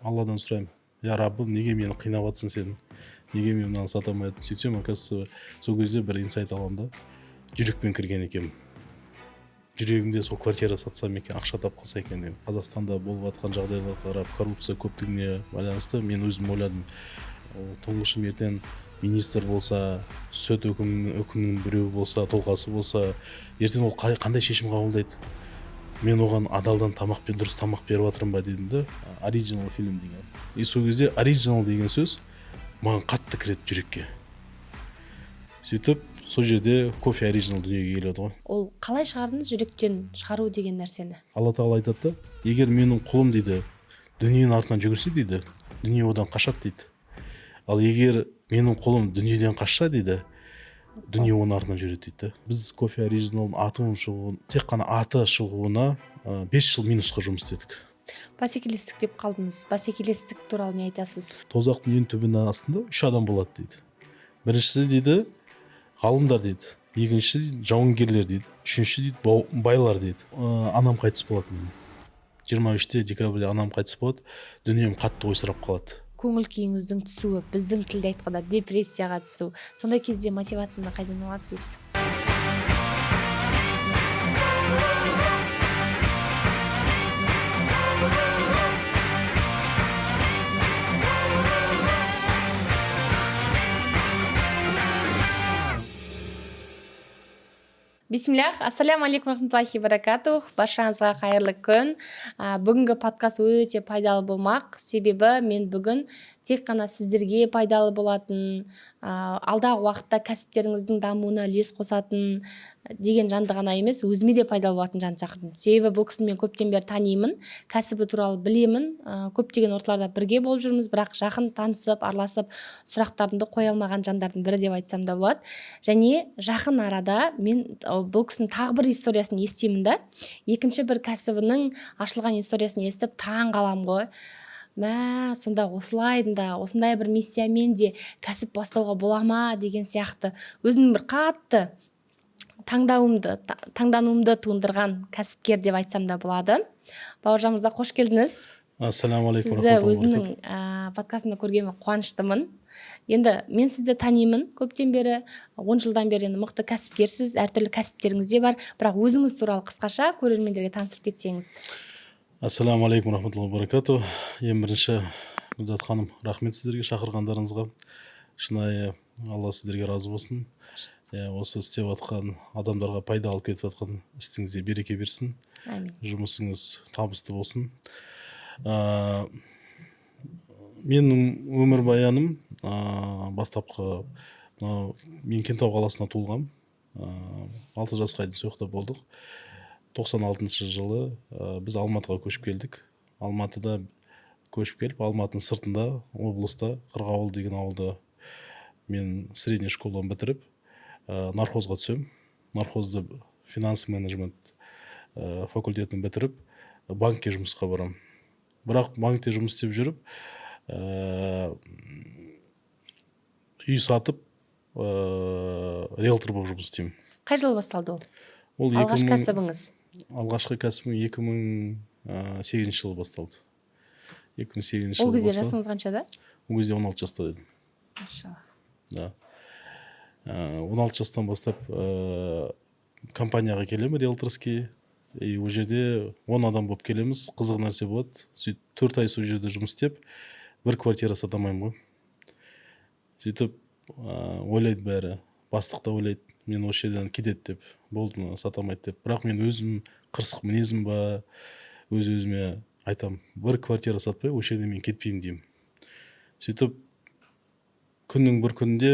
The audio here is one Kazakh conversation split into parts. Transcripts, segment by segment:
Алладан сұраймын, я Раббым, неге мені қинап жатсың сен, неге мен мынаны сата алмай жатырмын. Сөйтсем, оказывается, сол кезде бір инсайт аламын да, жүрекпен кірген екенмін. Жүрегімде сол квартира сатсам екен, ақша тап қалса екен деп. Қазақстанда болып жатқан жағдайларға қарап, коррупция көптігіне байланысты мен өзім ойладым, тұңғышым ертең министр болса, сот үкімінің біреуі болса, тұлғасы болса, ертең ол қандай шешім қабылдайды? Мен оған адалдан тамақпен дұрыс тамақ беріп жатырмын ба дедім да, оригинал фильм деген. И сол кезде оригинал деген сөз маған қатты кіреді жүрекке. Сөйтіп, сол жерде кофе оригинал дүниеге келеді ғой. Ол қалай шығардыңыз жүректен шығару деген нәрсені? Алла тағала айтады да, егер менің құлым дейді, дүниенің артынан жүгірсе дейді, дүние одан қашады дейді. Ал егер менің құлым дүниеден қашса дейді, дүние оның артынан жүреді дейді. Біз кофе оригиналдың атының шығуын, тек қана аты шығуына 5 жыл минусқа жұмыс істедік. Бәсекелестік деп қалдыңыз. Бәсекелестік туралы не айтасыз? Тозақтың ең түбінің астында 3 адам болады дейді. Біріншісі дейді ғалымдар дейді, екіншісі дейді жауынгерлер дейді, үшінші дейді байлар дейді. Анам қайтыс болады менің. 23 декабрьде анам қайтыс болады, дүнием қатты ойсырап қалады. Көңіл күйіңіздің түсуі, біздің тілде айтқанда депрессияға түсу. Сондай кезде мотивацияны қайдан аласыз? Бисмиллах, ассаляму алейкум рахматуллахи баракатух. Баршаңызға қайырлы күн. Бүгінгі подкаст өте пайдалы болмақ. Себебі мен бүгін тек қана сіздерге пайдалы болатын, алдағы уақытта кәсіптеріңіздің дамуына үлес қосатын деген жанды ғана емес, өзіме де пайдалы болатын жанды шақырдым. Себебі бұл кісіні мен көптен бері танимын, кәсібі туралы білемін, көптеген орталарда бірге болып жүрміз, бірақ жақын танысып, араласып, сұрақтарымды қоя алмаған жандардың бірі деп айтсам да болады. Және жақын арада мен бұл кісінің тағы бір историясын естимін да, екінші бір кәсібінің ашылған историясын естіп таң қалам ғой. Сонда осындай бір миссиямен де кәсіп бастауға бола ма деген сияқты өзінің бір қатты таңдануымды туындырған кәсіпкер деп айтсам да болады. Бауыржан мырза, қош келдіңіз. Ассаламу алейкум. Сізді өзімнің подкастымда көргеніме қуаныштымын. Енді мен сізді танимын көптен бері, 10 жылдан бері мықты кәсіпкерсіз, әртүрлі кәсіптеріңіз де бар, бірақ өзіңіз туралы қысқаша көрермендерге таныстырып кетсеңіз. Ассаламу алейкум рахматуллахи баракату. Ең бірінші, Гүлзат ханым, рахмет сіздерге шақырғандарыңызға. Шынайы Алла сіздерге разы болсын. Осы істеп жатқан адамдарға пайда алып кетіп жатқан істіңізде береке берсін. Амин. Жұмысыңыз табысты болсын. Менің өмір баяным бастапқы мен Кентау қаласына туылғам. 6 жасқа дейін сояқта болдық. 96 жылы біз Алматыға көшіп келдік. Алматыда көшіп келіп, Алматының сыртында, облыста Қырғауыл деген ауылда мен средний школаны бітіріп, нархозға түсем. Нархозды финанс менеджмент факультетін бітіріп, банкке жұмысқа барам. Бірақ банкте жұмыс істеп жүріп, үй сатып, риэлтор болып жұмыс істеймін. Қай жылы басталды ол? Алғашқы кәсібіңіз? Алғашқы кәсібім 2008 жылы басталды. 2008 жылы. Ол кезде жасыңыз қаншада? Ол кезде 16 жаста едім. Машалла. Да. 16 жастан бастап компанияға келемін, риэлторский. И ол жерде 10 адам болып келеміз. Қызық нәрсе болады. 4 ай сол жерде жұмыс істеп, бір квартира сата алмаймын ғой. Сөйтіп ойлайды бәрі. Бастық та ойлайды, мен осы жерден кетеді деп, болды ма, сата алмайды деп. Бірақ мен өзім қырсық мінезім ба, өзіме айтам, бір квартира сатпай, осы жерден мен кетпеймін деймін. Сөйтіп күннің бір күнінде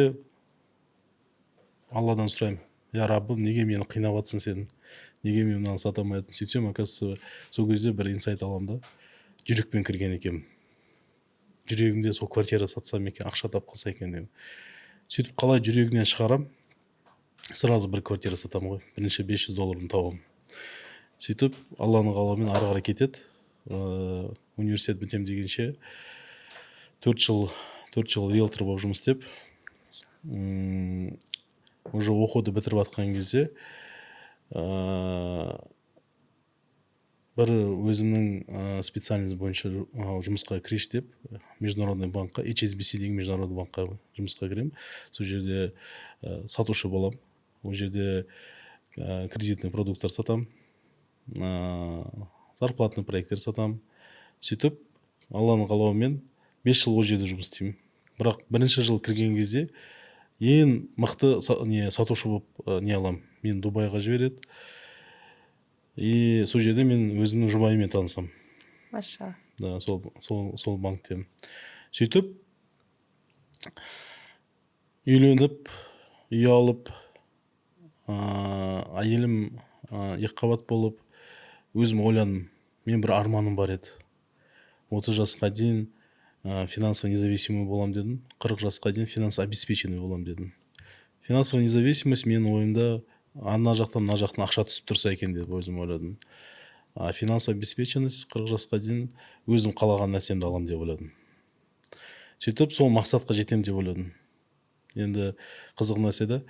Алладан сұраймын, я Раббым, неге мені қинап жатсың сен, неге мен мынаны сата алмай жатырмын. Сөйтсем, оказывается, сол кезде бір инсайт аламын да, жүрекпен кірген екенмін. Жүрегімде сол квартира сатсам екен, ақша тап қалса екен деп. Сөйтіп қалай жүрегінен шығарам, сразу бір квартира сатам ғой, бірінші $500 табам. Сөйтіп Алланың қалауымен ары қарай кетеді. Университет бітем дегенше 4 жыл риэлтор болып жұмыс істеп, уже оқуды бітіріп жатқан кезде бір өзімнің специальность бойынша жұмысқа кірейінші деп международный банкқа, HSBC деген международный банкқа жұмысқа кіремін. Сол жерде сатушы боламын. Ол жерде кредитный продукттар сатам, зарплатный проекттер сатам. Сөйтіп, Алланың қалауымен 5 жыл ол жерде жұмыс істеймін. Бірақ бірінші жыл кірген кезде ең мықты сатушы болып не аламын. Мен Дубайға жібереді. И сол жерде мен өзімнің жұбайыммен танысам. Маша. Да, сол банкте. Сөйтіп, үйленіп, үй алып, әйелім екіқабат болып, өзім ойладым. Мен бір арманым бар еді. 30 жасқа дейін финансово независимый болам дедім. 40 жасқа дейін финансово обеспеченный болам дедім. Финансовая независимость менің ойымда ана жақтан, мына жақтан ақша түсіп тұрса екен деп өзім ойладым. Финансовая обеспеченность 40 жасқа дейін өзім қалаған нәрсемді алам деп ойладым. Сөйтіп, сол мақсатқа жетем деп ойладым. Енді қызық нәрсе де,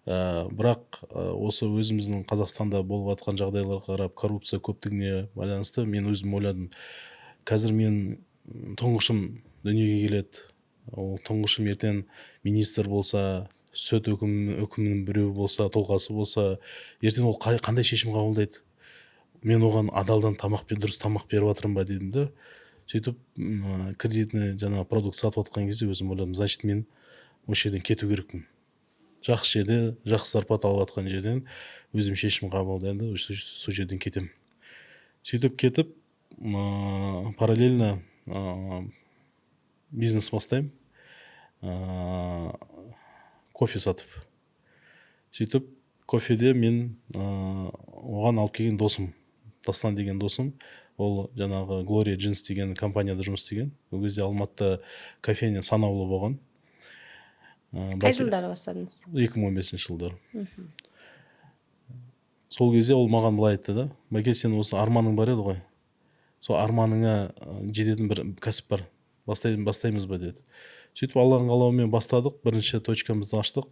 бірақ осы өзіміздің Қазақстанда болып жатқан жағдайларға қарап, коррупция көптігіне байланысты мен өзім ойладым. Қазір мен тұңғышым дүниеге келеді. Ол тұңғышым ертең министр болса, сот үкімінің біреу болса, тұлғасы болса, ертең ол қандай шешім қабылдайды? Мен оған адалдан дұрыс тамақ беріп жатырмын ба дедім де. Сөйтіп, кредитный жаңа продукт сатып жатқан кезде өзім ойладым, значит, мен осы жерден кету керекпін. Жақсы жерде, жақсы зарплата алып жатқан жерден өзім шешім қабылдаймын, сол жерден кетем. Сөйтіп кетіп, параллельно бизнес бастаймын. Кофе сатып. Сөйтіп, кофеде мен оған алып келген досым, Дастан деген досым, ол жаңағы Gloria Jeans деген компанияда жұмыс істеген. Ол кезде Алматыда кофейня санаулы болған. Қай жылдары бастадыңыз? 2015 жылдары. Сол кезде ол маған былай айтты да, Бәке, сен осы арманың бар еді ғой. Сол арманыңа жететін бір кәсіп бар. Бастаймыз ба деді. Сөйтіп, Алланың қалауымен бастадық. Бірінші точкамызды аштық.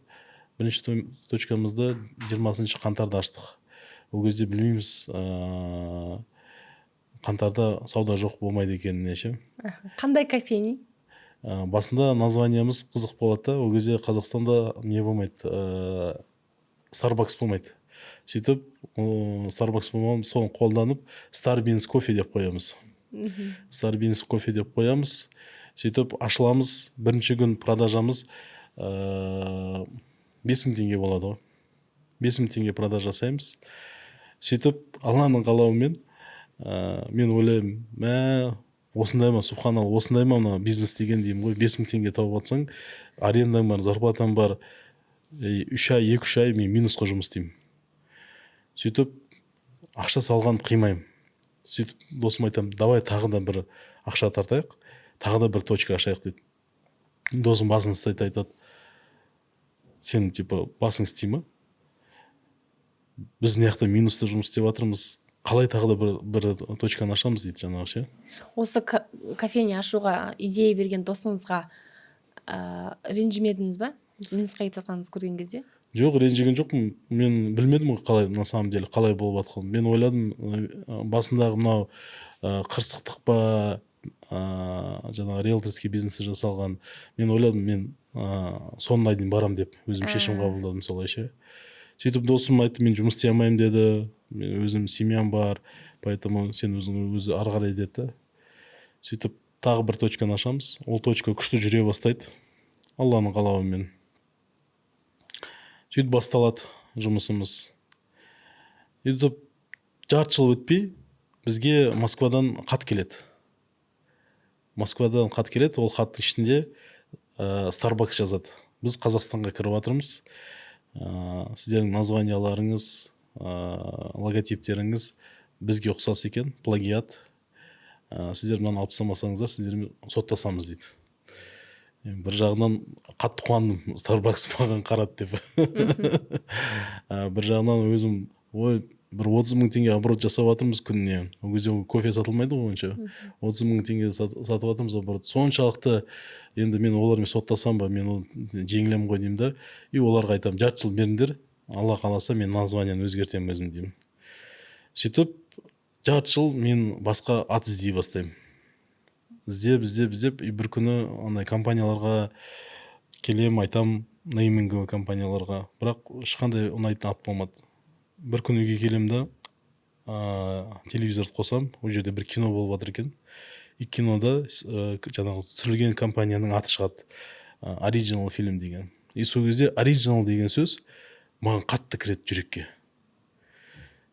Бірінші точкамызды 20 қаңтарда аштық. Ол кезде білмейміз, қаңтарда сауда жоқ болмайды екеніне ше. Қандай кофейня? Басында названиямыз қызық болады. Ол кезде Қазақстанда не болмайды, Starbucks болмайды. Сөйтіп, Starbucks болмайды, соны қолданып Starbeans кофе деп қоямыз. Starbeans кофе деп қоямыз. Сөйтіп, ашыламыз. Бірінші күн продажамыз 5000 теңге болады ғой. 5000 теңге продаж жасаймыз. Сөйтіп, Алланың қалауымен мен ойлаймын, осындай ма, субханалла, осындай ма бизнес деген деймін ғой. 5000 теңге тауып атсаң, арендаң бар, зарплатаң бар. 2 ай мен минусқа жұмыс істеймін. Сөйтіп, ақша салған қимаймын. Сөйтіп, досым айтам, давай тағы да бір ақша тартайық, тағы да бір точка ашайық дейді. Досым басын істейді, айтады, сен басың істей ма? Біз мына жақта минуста жұмыс істеп жатырмыз, қалай тағы да бір точканы ашамыз дейді жаңағы ше. Осы кофейня ашуға идея берген досыңызға ренжімедіңіз ба? Минусқа кетіп жатқаныңызды көрген кезде? Жоқ, ренжіген жоқпын. Мен білмедім ғой қалай, на самом деле, қалай болып жатқанын. Мен ойладым, басындағы мынау қырсықтық па, жаңағы риэлторский бизнесі жасалған. Мен ойладым, мен соңына дейін барам деп өзім шешім қабылдадым солайша. Сөйтіп, досым айтты, мен жұмыс істей алмаймын деді. Мен өзім семьям бар, поэтому сен өзі ары қарай деді. Сөйтіп, тағы бір точканы ашамыз. Ол точка күшті жүре бастайды. Алланың қалауымен. Сөйтіп басталады жұмысымыз. Сөйтіп, жарты жыл өтпей, бізге Москвадан хат келеді. Москвадан хат келеді, ол хаттың ішінде Starbucks жазады. Біз Қазақстанға кіріп жатырмыз. Сіздердің названияларыңыз, логотиптеріңіз бізге ұқсас екен, плагиат. Сіздер мынаны алып тастамасаңыздар, сіздермен соттасамыз дейді. Бір жағынан қатты қуандым, Starbucks маған қарады деп. Бір жағынан өзім, бір 30 мың теңге оборот жасап жатырмыз күніне. Ол кезде кофе сатылмайды ғой онша. 30 мың теңге сатып жатырмыз оборот. Соншалықты енді мен олармен соттасам ба, мен оны жеңілем ғой деймін да. И оларға айтамын, жарты жыл беріңдер, Алла қаласа мен названияны өзгертемін өзім деймін. Сөйтіп, жарты жыл мен басқа ат іздей бастаймын. іздеп и бір күні андай компанияларға келем, айтам, нейминговый компанияларға, бірақ ешқандай ұнайтын ат болмады. Бір күн үйге келем да телевизорды қосам, ол жерде бір кино болып жатыр екен. И кинода жаңағы түсірілген компанияның аты шығады, оригинал фильм деген. И сол кезде оригинал деген сөз маған қатты кіреді жүрекке.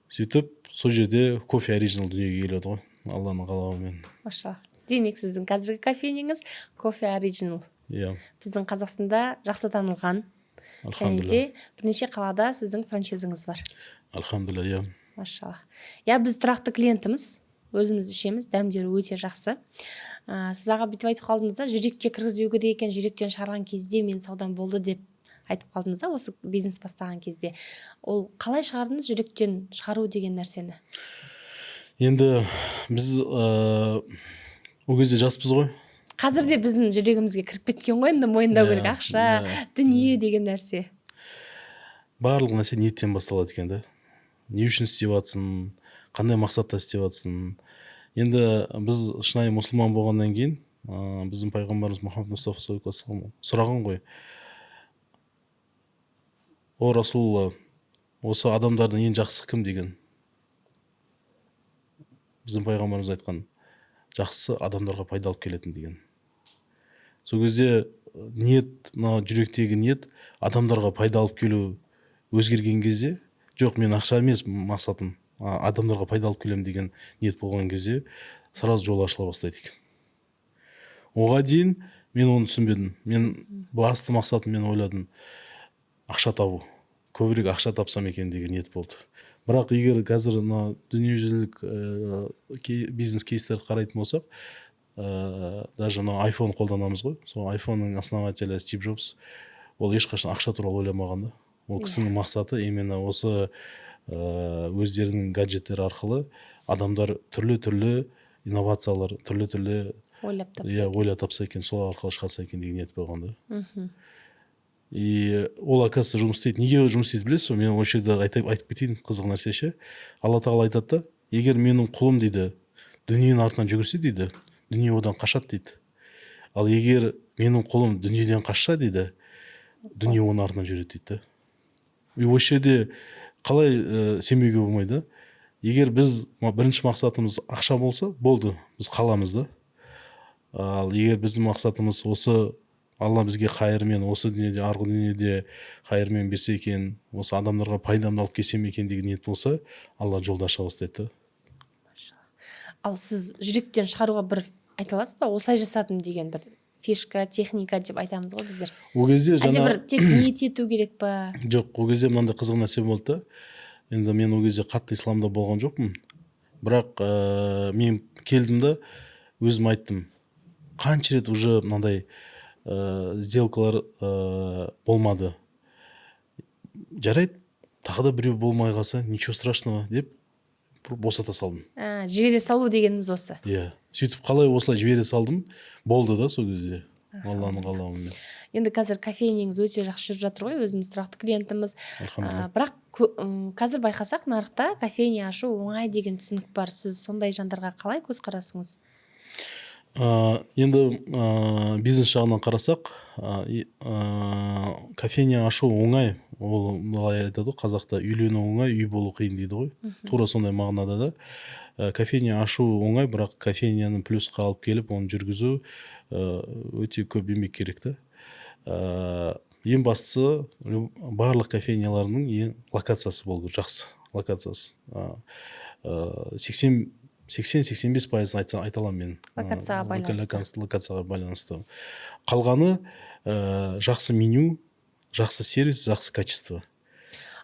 Сөйтіп сол жерде кофе оригинал дүниеге келеді ғой, Алланың қалауымен. Машалла. Демек сіздің қазіргі кофейнеңіз кофе оригинал. Иә. Біздің Қазақстанда жақсы танылған. Және де бірнеше қалада сіздің франшизаңыз бар. Альхамдулилля, иә. Машалла. Я біз тұрақты клиентіміз, өзіміз ішеміз, дәмдері өте жақсы. Сіз аға бүйтіп айтып қалдыңыз да, жүрекке кіргізбеу керек екен, жүректен шығарған кезде мен саудам болды деп айтып қалдыңыз да, осы бизнес бастаған кезде. Ол қалай шығардыңыз жүректен шығару деген нәрсені? Енді біз ол кезде жаспыз ғой. Қазір де біздің жүрегімізге кіріп кеткен ғой, енді мойындау керек, ақша, дүние деген нәрсе. Барлық нәрсе ниеттен басталады екен да. Не үшін істеп жатсың, қандай мақсатта істеп жатсың. Енді біз шынайы мұсылман болғаннан кейін, біздің пайғамбарымыз Мұхаммед Мұстафа саллаллаху алейхи ва саллям сұраған ғой: о Расулалла, осы адамдардың ең жақсы кім деген? Біздің пайғамбарымыз айтқан: жақсы адамдарға пайда алып келетін деген. Сол кезде ниет, мына жүректегі ниет адамдарға пайда алып келу өзгерген кезде, жоқ, мен ақша емес мақсатым, адамдарға пайда алып келем деген ниет болған кезде сразу жол ашыла бастайды екен. Оға дейін мен оны түсінбедім. Мен басты мақсатым, мен ойладым, ақша табу, көбірек ақша тапсам екен деген ниет болды. Бірақ егер қазір дүниежүзілік бизнес кейстерді қарайтын болсақ, даже iPhone қолданамыз ғой. Сол iPhone-ның основателі Стив Джобс, ол ешқашан ақша туралы ойламаған да. Ол кісінің мақсаты именно осы өздерінің гаджеттері арқылы адамдар түрлі инновациялар, түрлі ойлап тапса екен, сол арқылы шығарса екен деген ниет болған да. И ол, оказывается, жұмыс істейді. Неге жұмыс істейді білесіз бе? Мен осы жерде айтып кетейін қызық нәрсе ше. Алла тағала айтады да, егер менің құлым дейді дүниенің артынан жүгірсе дейді, дүние одан қашады дейді. Ал егер менің құлым дүниеден қашса дейді, дүние оның артынан жүреді дейді. И осы жерде қалай сенбеуге болмайды? Егер біз бірінші мақсатымыз ақша болса, болды, біз қаламыз да. Ал егер біздің мақсатымыз осы Алла бізге қайырмен, осы дүниеде, арғы дүниеде қайырмен берсе екен, осы адамдарға пайдамды алып келсем екен деген ниет болса, Алла жолда аша бастайды. Ал сіз жүректен шығаруға бір айта аласыз ба? Осылай жасадым деген бір фишка, техника деп айтамыз ғой біздер. Ол кезде әлде бір тек ниет ету керек па? Жоқ, ол кезде мынандай қызық нәрсе болды да. Енді мен ол кезде қатты исламда болған жоқпын. Бірақ мен келдім да, өзім айттым, қанша рет уже мынандай сделкалар болмады. Жарайды, тағы да біреу болмай қалса, ничего страшного деп босата салдым. Жібере салу дегеніміз осы. Иә. Сөйтіп қалай осылай жібере салдым, болды да сол кезде. Алланың қалауымен. Енді қазір кофейнеңіз өте жақсы жүріп жатыр ғой, өзіміз тұрақты клиентіміз. Бірақ қазір байқасақ, нарықта кофейня ашу оңай деген түсінік бар. Сіз сондай жандарға қалай көзқарасыңыз? Енді бизнес жағынан қарасақ, кофейня ашу оңай. Ол былай айтады, қазақта үйлену оңай, үй болу қиын дейді ғой. Тура сондай мағынада да. Кофейня ашу оңай, бірақ кофейняны плюсқа алып келіп, оны жүргізу өте көп еңбек керек та. Ең бастысы барлық кофейняларының ең локациясы болу жақсы. Локациясы. 80-85% айта аламын мен. Локацияға байланысты. Қалғаны жақсы меню, жақсы сервис, жақсы качество.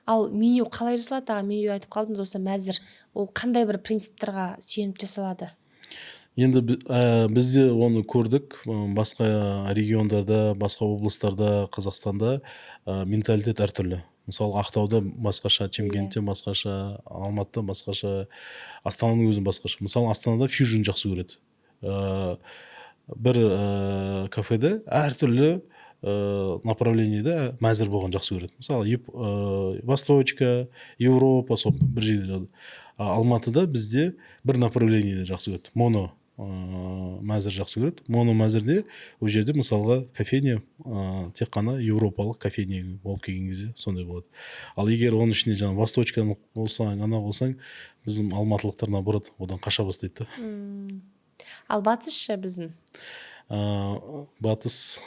Ал меню қалай жасалады? Меню айтып қалдыңыз, осы мәзір. Ол қандай бір принциптерға сүйеніп жасалады? Енді бізде оны көрдік, басқа региондарда, басқа облыстарда, Қазақстанда менталитет әртүрлі. Мысалы, Ақтауда басқаша, Чемкентте басқаша, Алматыда басқаша, Астананың өзі басқаша. Мысалы, Астанада фьюжн жақсы көреді. Бір кафеде әртүрлі направлениеде мәзір болған жақсы көреді. Мысалы, Восточка, Европа, сол бір жерде. Алматыда бізде бір направлениеде жақсы көреді. Моно мәзір жақсы көреді. Моно мәзірде ол жерде мысалға кофейня тек қана еуропалық кофейня болып келген кезде сондай болады. Ал егер оның ішіне жаңа восточканы болсаң, ана болсаң, біздің алматылықтар наоборот одан қаша бастайды да. Ал батыс ше біздің? Батыс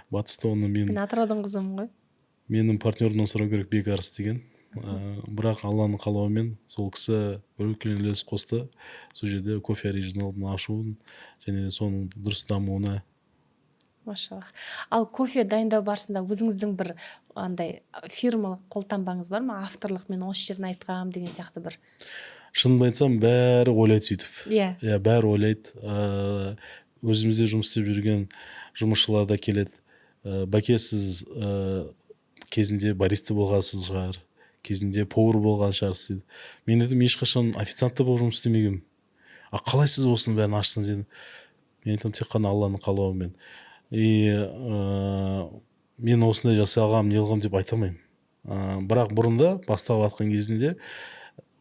батыста оны Мен Атыраудың қызымын ғой. менің партнерімнен сұрау керек, Бекарыс деген. Бірақ Алланың қалауымен сол кісі бір үлкен үлес қосты. Сол жерде кофе оригиналдың ашуын және де соның дұрыс дамуына. Машаллах. Ал кофе дайындау барысында өзіңіздің бір андай фирмалық қолтаңбаңыз бар ма? Авторлық, мен осы жерін айтқам деген сияқты бір. Шынын айтсам, бәрі ойлайды сөйтіп. Иә, бәрі ойлайды. Өзімізде жұмыс істеп жүрген жұмысшылар да келеді. Бәке, сіз кезінде бариста болғансыз шығар, кезінде повар болған шығарсыз дейді. Мен дедім, ешқашан официантта болып жұмыс істемегенмін. Қалай сіз осының бәрін аштыңыз дедім. Мен айтамын, тек қана Алланың қалауымен. Мен осындай жасай алғам, не қылғам деп айта алмаймын. Бірақ бұрында бастап жатқан кезінде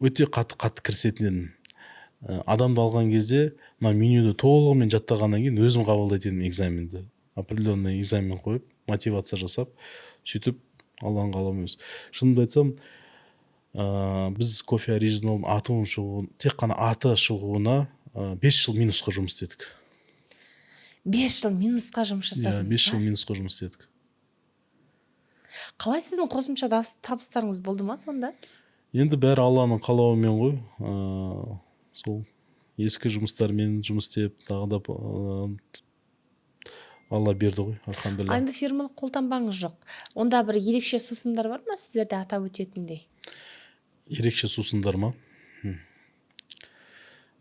өте қатты кірісетін едім. Адамды алған кезде мына менюді толығымен жаттағаннан кейін өзім қабылдайтын едім экзаменді. Определенный экзамен қойып, мотивация жасап, сөйтіп Алланың қалауымен. Шынымды айтсам, біз кофе оригиналдың атының шығуын, тек қана аты шығуына 5 жыл минусқа жұмыс істедік. 5 жыл минусқа жұмыс жасадыңыз? 5 жыл минусқа жұмыс істедік. Қалай сіздің қосымша табыстарыңыз болды ма сонда? Енді бәрі Алланың қалауымен ғой. Сол ескі жұмыстармен жұмыс істеп, тағы да Алла берді ғой, алхамдулилля. Енді фирмалық қолтаңбаңыз жоқ. Онда бір ерекше сусындар бар ма сіздерде атап өтетіндей? Ерекше сусындар ма?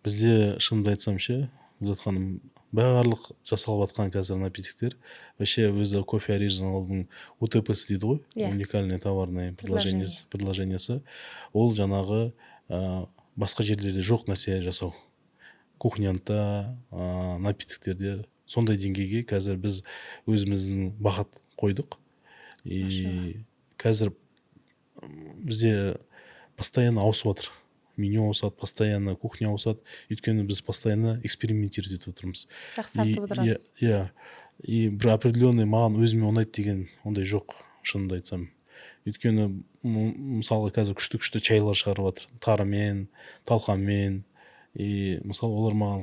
Бізде шынымды айтсам ше, ханым, барлық жасалып жатқан қазір напитоктер, вообще өзі кофе оригиналдың УТП-сі дейді ғой, уникальный товарный предложениесі. Ол жаңағы басқа жерлерде жоқ нәрсе жасау. Кухнянта, напитоктерде сондай деңгейге қазір біз өзіміздің бағыт қойдық. Қазір бізде постоянно ауысып жатыр. Меню ауысады, постоянно кухня ауысады. Өйткені біз постоянно экспериментировать етіп отырмыз. Жақсартып отырасыз. И бір определенный маған өзіме ұнайды деген ондай жоқ, шынымды айтсам. Өйткені мысалы қазір күшті чайлар шығарып жатыр. Тарымен, талқанмен. Мысалы олар маған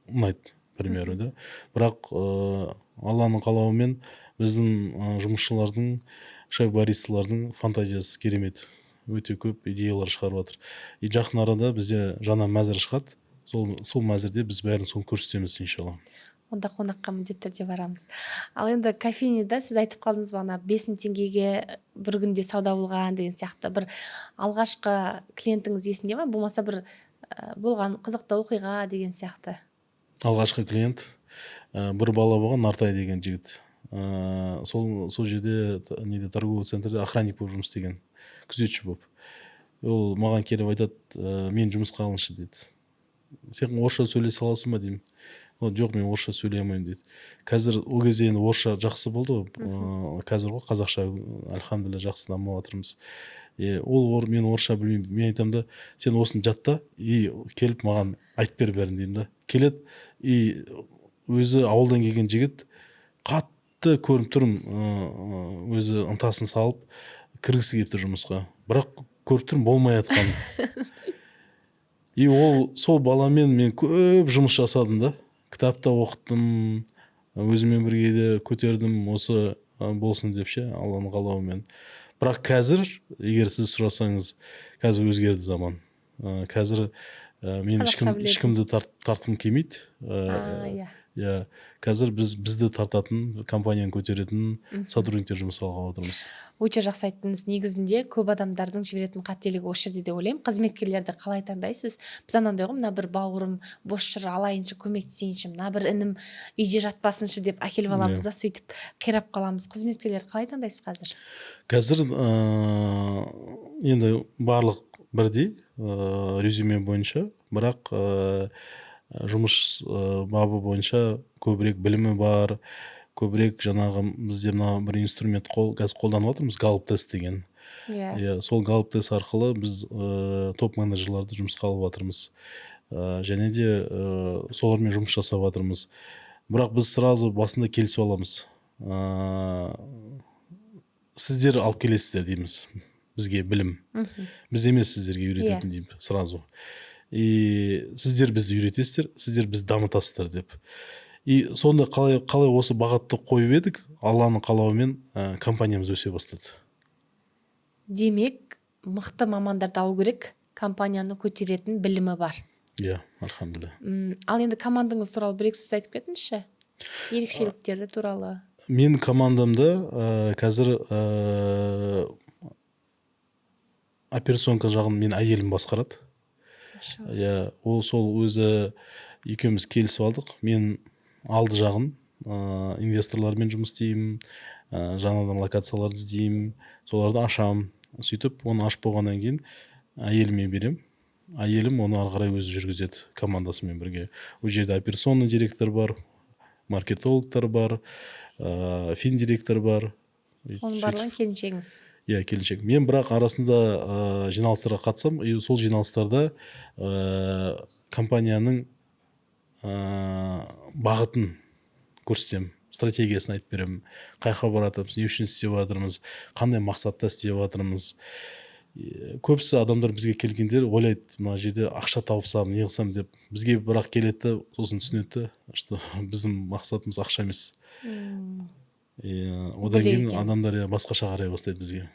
ұнайды, примеру да. Бірақ Алланың қалауымен біздің жұмысшылардың, шеф-баристалардың фантазиясы керемет. Өте көп идеялар шығарып жатыр. Жақын арада бізде жаңа мәзір шығады. Сол мәзірде біз бәрін соны көрсетеміз, иншалла. Онда қонаққа міндетті түрде барамыз. Ал енді кофейняда сіз айтып қалдыңыз бағана 5 теңгеге бір күнде сауда болған деген сияқты. Бір алғашқы клиентіңіз есінде ме? Болмаса бір болған қызықты оқиға деген сияқты. Алғашқы клиент бір бала болған, Нартай деген жігіт. Сол жерде торговый центрде охранник болып жұмыс істеген, күзетші болып. Ол маған келіп айтады, мен жұмысқа алыншы дейді. Сен орысша сөйлесе аласың ба деймін. Жоқ, мен орысша сөйлей алмаймын дейді. Қазір ол кезде енді орысша жақсы болды ғой. Қазір ғой қазақша альхамдулилля жақсы дамып жатырмыз. Ол мен орысша білмеймін. Мен айтамын да, сен осыны жатта и келіп маған айтып бер бәрін деймін да. Келеді и өзі ауылдан келген жігіт, қатты көрініп тұрмын, өзі ынтасын салып кіргісі келіп тұр жұмысқа. Бірақ көріп тұрмын болмай жатқан. И сол баламен мен көп жұмыс жасадым да. Кітапта оқыттым, өзімен бірге де көтердім, осы болсын деп ше, Алланың қалауымен. Бірақ қазір, егер сіз сұрасаңыз, қазір өзгерді заман. Қазір мен ешкімді тартқым келмейді. Қазір бізді тартатын, компанияны көтеретін сотрудниктер жұмысқа алып отырмыз. Өте жақсы айттыңыз. Негізінде көп адамдардың жіберетін қателігі осы жерде деп ойлаймын. Қызметкерлерді қалай таңдайсыз? Біз анандай ғой, мына бір бауырым бос жүр, алайыншы, көмектесейінші, мына бір інім үйде жатпасыншы деп әкеліп аламыз да, сөйтіп қирап қаламыз. Қызметкерлерді қалай таңдайсыз қазір? Қазір енді барлық бірдей резюме бойынша, бірақ жұмыс бабы бойынша көбірек білімі бар, көбірек жаңағы бізде мына бір инструмент қазір қолданып отырмыз, галп тест деген. иә Сол галлап тест арқылы біз топ менеджерларды жұмысқа алып жатырмыз. Және де солармен жұмыс жасап жатырмыз. Бірақ біз сразу басында келісіп аламыз. Сіздер алып келесіздер дейміз бізге білім. Біз емес сіздерге үйрететін дейміз сразу. И сіздер бізді үйретесіздер, сіздер бізді дамытасыздар деп. И сонда қалай осы бағытты қойып едік, Алланың қалауымен компаниямыз өсе бастады. демек мықты мамандарды алу керек, компанияны көтеретін білімі бар. Иә, альхамдулилля. Ал енді командаңыз туралы бір екі сөз айтып кетіңізші, ерекшеліктері туралы. Мен командамда қазір операционка жағын мен әйелім басқарады. Иә, ол сол өзі екеуміз келісіп алдық. Мен алды жағын инвесторлармен жұмыс істеймін, жаңадан локацияларды іздеймін, соларды ашамын. Сөйтіп, оны ашып болғаннан кейін әйеліме берем. Әйелім оны ары қарай өзі жүргізеді командасымен бірге. Ол жерде операционный директор бар, маркетологтар бар, финдиректор бар. Оның барлығын келіншегіңіз. Иә, келіншек. Мен бірақ арасында жиналыстарға қатысам, и сол жиналыстарда компанияның бағытын көрсетемін, стратегиясын айтып беремін. Қай жаққа баратырмыз, не үшін істеп жатырмыз, қандай мақсатта істеп жатырмыз. Көбісі адамдар бізге келгендер ойлайды, мына жерде ақша тауыпсам, не қылсам деп. Бізге бірақ келеді, сосын түсінеді, что біздің мақсатымыз ақша емес. Одан кейін адамдар басқаша қарай бастайды бізге.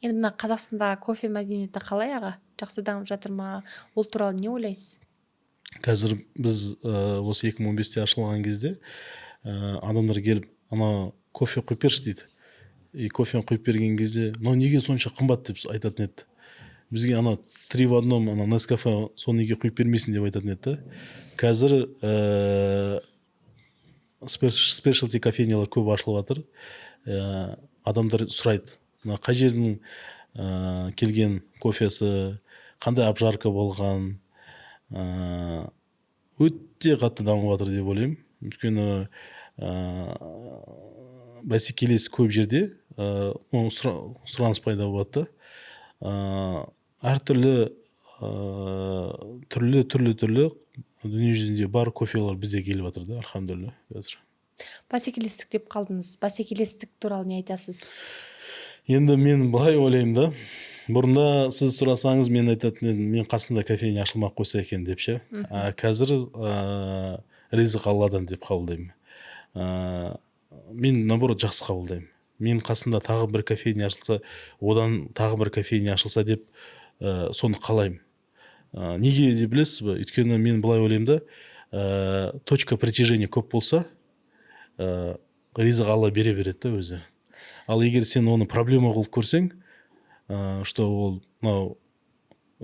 Енді мына Қазақстанда кофе мәдениеті қалай аға? Жақсы дамып жатыр ма? Ол туралы не ойлайсыз? Қазір біз осы 2015-те ашылған кезде адамдар келіп, ана кофе құйып берші дейді. И кофені құйып берген кезде, но неге сонша қымбат деп айтатын еді. Бізге ана 3 в 1 ана Нескафе соны неге құйып бермейсің деп айтатын еді. Қазір спешалти кофейнялар көп ашылып жатыр. Адамдар сұрайды, қай жердің келген кофесі, қандай обжарка болған, өте қатты дамып жатыр деп ойлаймын. Өйткені бәсекелес көп жерде сұраныс пайда болады. Әртүрлі түрлі дүние жүзінде бар кофелар бізде келіп жатыр да, альхамдулилля. Бәсекелестік деп қалдыңыз. Бәсекелестік туралы не айтасыз? Енді мен былай ойлаймын да, бұрында сіз сұрасаңыз, мен айтатын едім, мен қасында кофейня ашылмақ қойса екен деп ше. Қазір ризық Алладан деп қабылдаймын. Мен наоборот жақсы қабылдаймын. Мен қасында тағы бір кофейня ашылса, одан тағы бір кофейня ашылса деп соны қалаймын. Неге деп білесіз бе? Өйткені мен былай ойлаймын да, точка притяжения көп болса, ризық Алла бере береді да өзі. Ал егер сен оны проблема қылып көрсең, что ол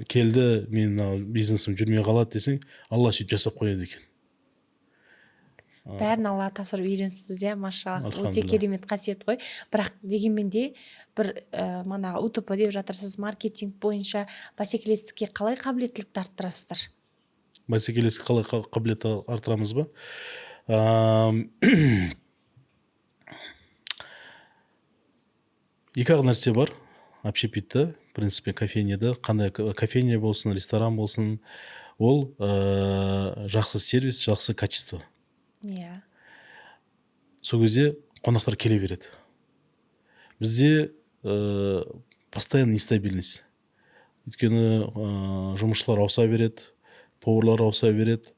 келді, мен бизнесім жүрмей қалады десең, Алла сөйтіп жасап қояды екен. Бәрін Алла тапсырып үйреніпсіз де, машалла. Өте керемет қасиет қой. Бірақ дегенмен де бір мана УТП деп жатырсыз, маркетинг бойынша бәсекелестікке қалай қабілеттілікті арттырасыздар? Бәсекелестікке қалай қабілетті арттырамыз ба? Екі-ақ нәрсе бар общепитта, в принципе, кофейняда, қандай кофейня болсын, ресторан болсын, ол жақсы сервис, жақсы качество. Иә. Сол кезде қонақтар келе береді. Бізде постоянно нестабильность. Өйткені жұмысшылар ауыса береді, поварлар ауыса береді.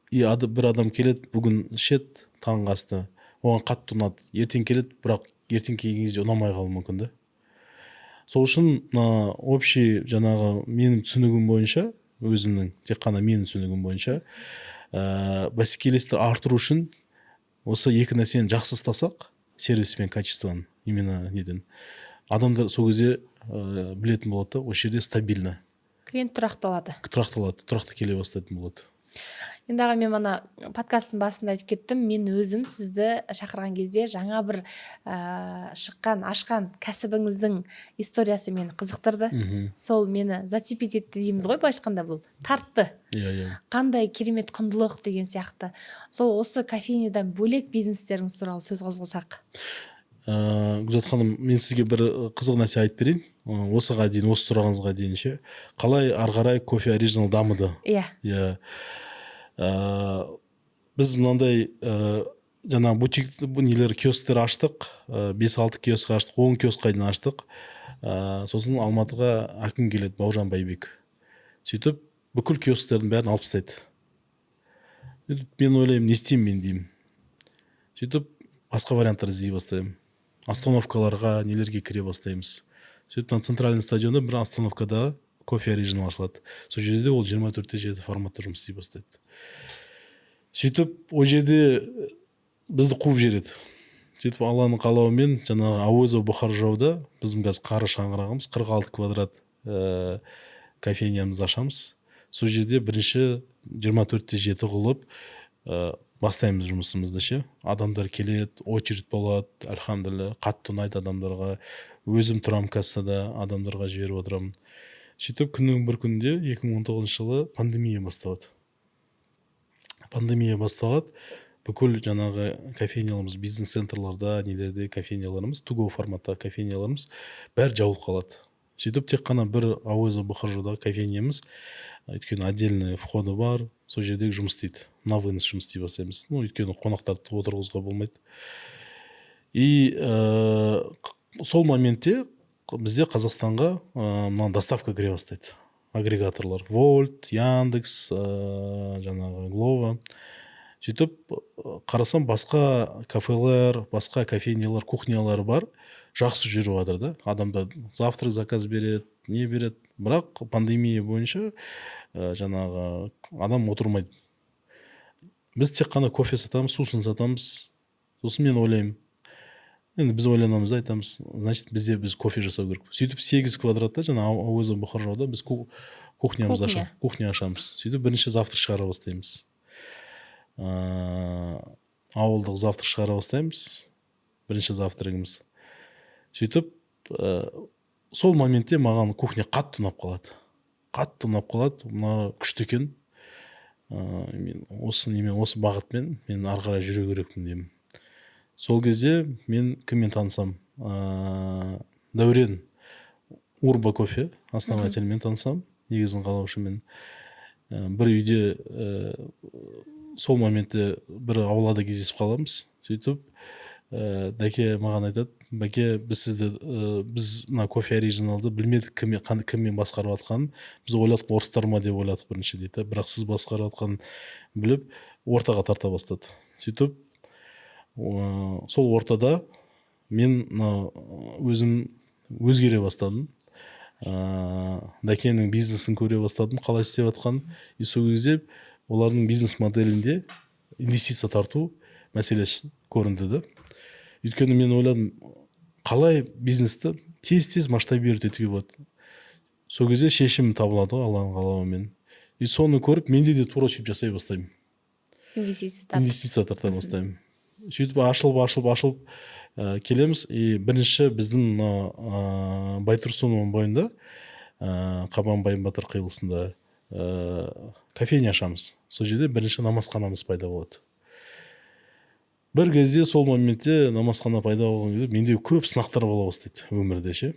И бір адам келеді, бүгін ішеді, таңғы асты, оған қатты ұнады. Ертең келеді, бірақ ертең келген кезде ұнамай қалуы мүмкін да. Сол үшін общий жаңағы менің түсінігім бойынша, өзімнің тек қана менің түсінігім бойынша, бәсекелестікті арттыру үшін осы екі нәрсені жақсы ұстасақ, сервис пен качествоны, именно неден, адамдар сол кезде білетін болады, осы жерде стабильно. Клиент тұрақталады. Тұрақты келе бастайтын болады. Енді аға, мен мана подкасттың басында айтып кеттім, мен өзім сізді шақырған кезде жаңа бір ашқан кәсібіңіздің историясы мені қызықтырды. Сол мені зацепить етті дейміз ғой, былайша айтқанда бұл тартты. Қандай керемет құндылық деген сияқты. Сол осы кофейнядан бөлек бизнестеріңіз туралы сөз қозғасақ. Гүлзат ханым, мен сізге бір қызық нәрсе айтып берейін. Осыға дейін, осы сұрағыңызға дейін ше, қалай ары қарай кофе оригинал дамыды? Иә. Иә. Біз мынандай жаңағы бутик нелер киосктер аштық, 5-6 киоск аштық, 10 киоскқа дейін аштық. Сосын Алматыға әкім келеді, Бауыржан Байбек. Сөйтіп бүкіл киосктердің бәрін алып тастайды. Мен ойлаймын, не істеймін мен деймін. Сөйтіп басқа варианттар іздей бастаймын. Остановкаларға, нелерге кіре бастаймыз. Сөйтіп центральный стадионда бір остановкада кофе оригинал ашылады. Сол жерде ол 24/7 форматта жұмыс істей бастайды. Сөйтіп ол жерде бізді қуып жібереді. Сөйтіп Алланың қалауымен жаңағы Әуезов Бұхар жауда біздің қазір қары шаңырағымыз 46 квадрат кофейнямыз ашамыз. Сол жерде бірінші 24/7 қылып бастаймыз жұмысымызды ше. Адамдар келеді, очередь болады, альхамдулилля, қатты ұнайды адамдарға. Өзім тұрам кассада, адамдарға жіберіп отырамын. Сөйтіп күннің бір күнде 2019 жылы пандемия басталады. Бүкіл жаңағы кофейняларымыз, бизнес-центрларда, нелерде кофейняларымыз, туго форматта кофейняларымыз бәрі жабылып қалады. Сөйтіп тек қана бір Әуезов Бұхар жаудағы кофейнямыз, өйткені отдельный входы бар, сол жердегі жұмыс істейді. На вынос жұмыс істей бастаймыз. Өйткені қонақтарды отырғызуға болмайды. И сол моментте бізде Қазақстанға доставка кіре бастайды. Агрегаторлар Вольт, Яндекс, жаңағы Глова. Сөйтіп қарасам, басқа кафелер, басқа кофейнялар, кухнялар бар, жақсы жүріп жатыр да. Адамдар завтрак заказ береді, не береді. Бірақ пандемия бойынша жаңағы адам отырмайды. Біз тек қана кофе сатамыз, сусын сатамыз. Сосын мен ойлаймын, енді біз ойланамыз, айтамыз, значит біз кофе жасау керек. Сөйтіп 8 квадратта жаңа Әуезов Бұхар жауда біз кухня ашамыз. Сөйтіп бірінші завтрак шығара бастаймыз. Ауылдық завтрак шығара бастаймыз. Бірінші завтрагымыз. Сөйтіп сол моментте маған кухня қатты ұнап қалады. Мына күшті екен. Мен осы бағытпен мен ары қарай жүре керекпін деймін. Сол кезде мен кіммен танысам? Дәурен Урба кофе основательмен танысам, негізін қалаушымен. Бір үйде сол моментте бір аулада кездесіп қаламыз. Сөйтіп Дәке маған айтады, Бәке, біз мына кофе оригиналды білмедік кіммен басқарып жатқанын. Біз ойладық, орыстар ма деп ойладық бірінші дейді. Бірақ сіз басқарып жатқанын біліп, ортаға тарта бастады. Сөйтіп сол ортада мен өзім өзгере бастадым. Дәкенің бизнесін көре бастадым, қалай істеп жатқанын. И сол кезде олардың бизнес моделінде инвестиция тарту мәселесі көрінді да. Өйткені мен ойладым, қалай бизнесті тез масштабировать етуге болады. Сол кезде шешім табылады Алланың қалауымен. И соны көріп, менде де тура сөйтіп жасай бастаймын. Инвестиция тарта бастаймын. Сөйтіп ашылып келеміз. И бірінші біздің Байтұрсынов бойында, Қабанбай Батыр қиылысында кофейня ашамыз. Сол жерде бірінші намазханамыз пайда болады. Бір кезде сол моментте намазхана пайда болған кезде менде көп сынақтар бола бастайды өмірде ше.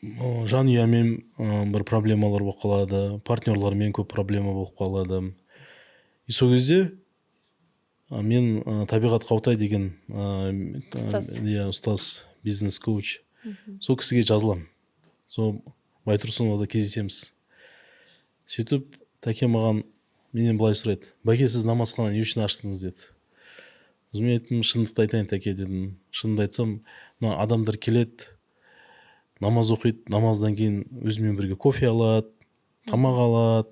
Жанұямен бір проблемалар болып қалады, партнерлармен көп проблема болып қалады. И сол кезде мен Табиғат Қаутай деген ұстаз, бизнес-коуч, сол кісіге жазылам. Сол Байтұрсыновда кездесеміз. Сөйтіп, Тәке маған менен былай сұрайды, Бәке, сіз намазхана не үшін аштыңыз деді. Мен айттым, шындықты айтайын, Тәке дедім. Шынымды айтсам, адамдар келеді, намаз оқиды, намаздан кейін өзімен бірге кофе алады, тамақ алады.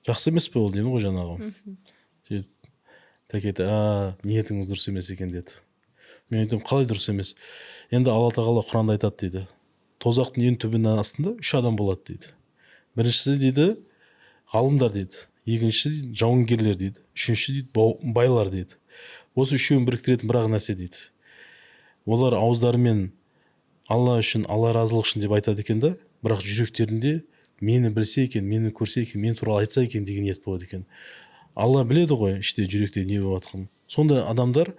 Жақсы емес пе ол деймін ғой жаңағы. Тәке ниетіңіз дұрыс емес екен деді. Мен айттым, қалай дұрыс емес? Енді Алла тағала Құранда айтады дейді. Тозақтың ең түбінің астында 3 адам болады дейді. Біріншісі дейді, ғалымдар дейді. Екіншісі дейді, жауынгерлер дейді. Үшіншісі дейді, байлар дейді. Осы үшеуін біріктіретін бір нәрсе дейді. Олар ауыздарымен Алла үшін, Алла разылық үшін деп айтады екен да, бірақ жүректерінде мені білсе екен, мені көрсе екен, мен туралы айтса екен деген ниет болады екен. Алла біледі ғой іште жүректе не болып жатқанын. Сондай адамдар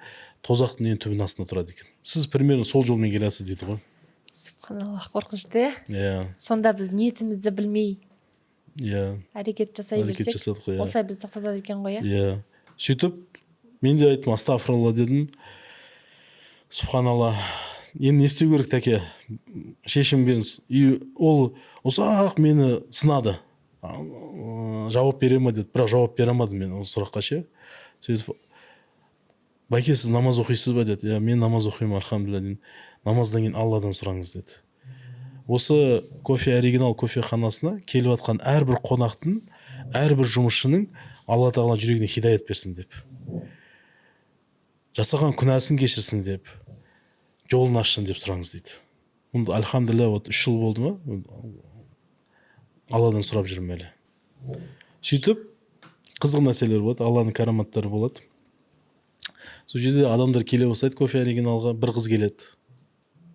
тозақтың ең түбінің астында тұрады екен. Сіз примерно сол жолмен келесіз дейді ғой. Субханаллах, қорқынышты. Иә. Сонда біз ниетімізді білмей әрекет жасай әрекет берсек, жасадық қой. осылай біз тоқтатады екен ғой. Иә. Сөйтіп мен де айттым астағфиралла дедім. Субханалла. Енді не істеу керек тәке? Шешім беріңіз. И ол ұзақ мені сынады. Жауап бере ма деді. Бірақ жауап бере алмадым мен ол сұраққа ше. Сөйтіп байке сіз намаз оқисыз ба деді. Иә, мен намаз оқимын, альхамдулилля дедім. Намаздан кейін Алладан сұраңыз деді. Осы кофе оригинал кофеханасына келіп жатқан әрбір қонақтың, әрбір жұмысшының Алла тағала жүрегіне хидаят берсін деп. Жасаған күнәсін кешірсін деп. Жолын ашсын деп сұраңыз дейді. Оны альхамдулилля 3 жыл болды ма? Алладан сұрап жүрмін әлі. Сөйтіп қызық нәрселер болады, Алланың караматтары болады. Сол жерде адамдар келе бастайды кофе оригиналға, бір қыз келеді.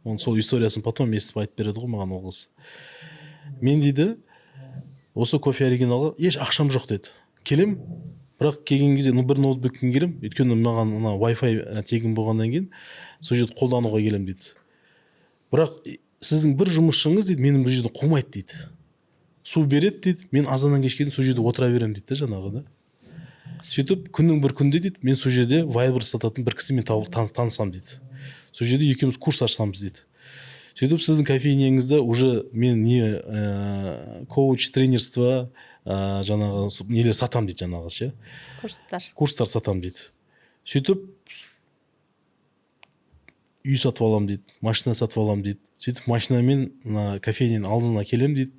Оның сол историясын потом естіп айтып береді ғой маған ол қыз. Мен дейді, осы кофе оригиналға еш ақшам жоқ деді. Келем, бірақ келген кезде бір ноутбукпен келем, өйткені маған Wi-Fi тегін болғаннан кейін сол жерді қолдануға келем дейді. Бірақ сіздің бір жұмысшыңыз дейді, менің бұл жерде қумайды дейді. Су береді дейді, мен азаннан кешке дейін сол жерде отыра беремін дейді жаңағы да. Сөйтіп күннің бір күнде дейді, мен сол жерде Viber сататын бір кісімен танысам дейді. Сол жерде екеуміз курс ашсамыз дейді. Сөйтіп сіздің кофейнеңізді уже мен не коуч тренерство жаңағы нелер сатам дейді жаңағы ше. Курстар сатам дейді. Сөйтіп үй сатып алам дейді, машина сатып алам дейді. Сөйтіп машинамен кофейненің алдына келем дейді.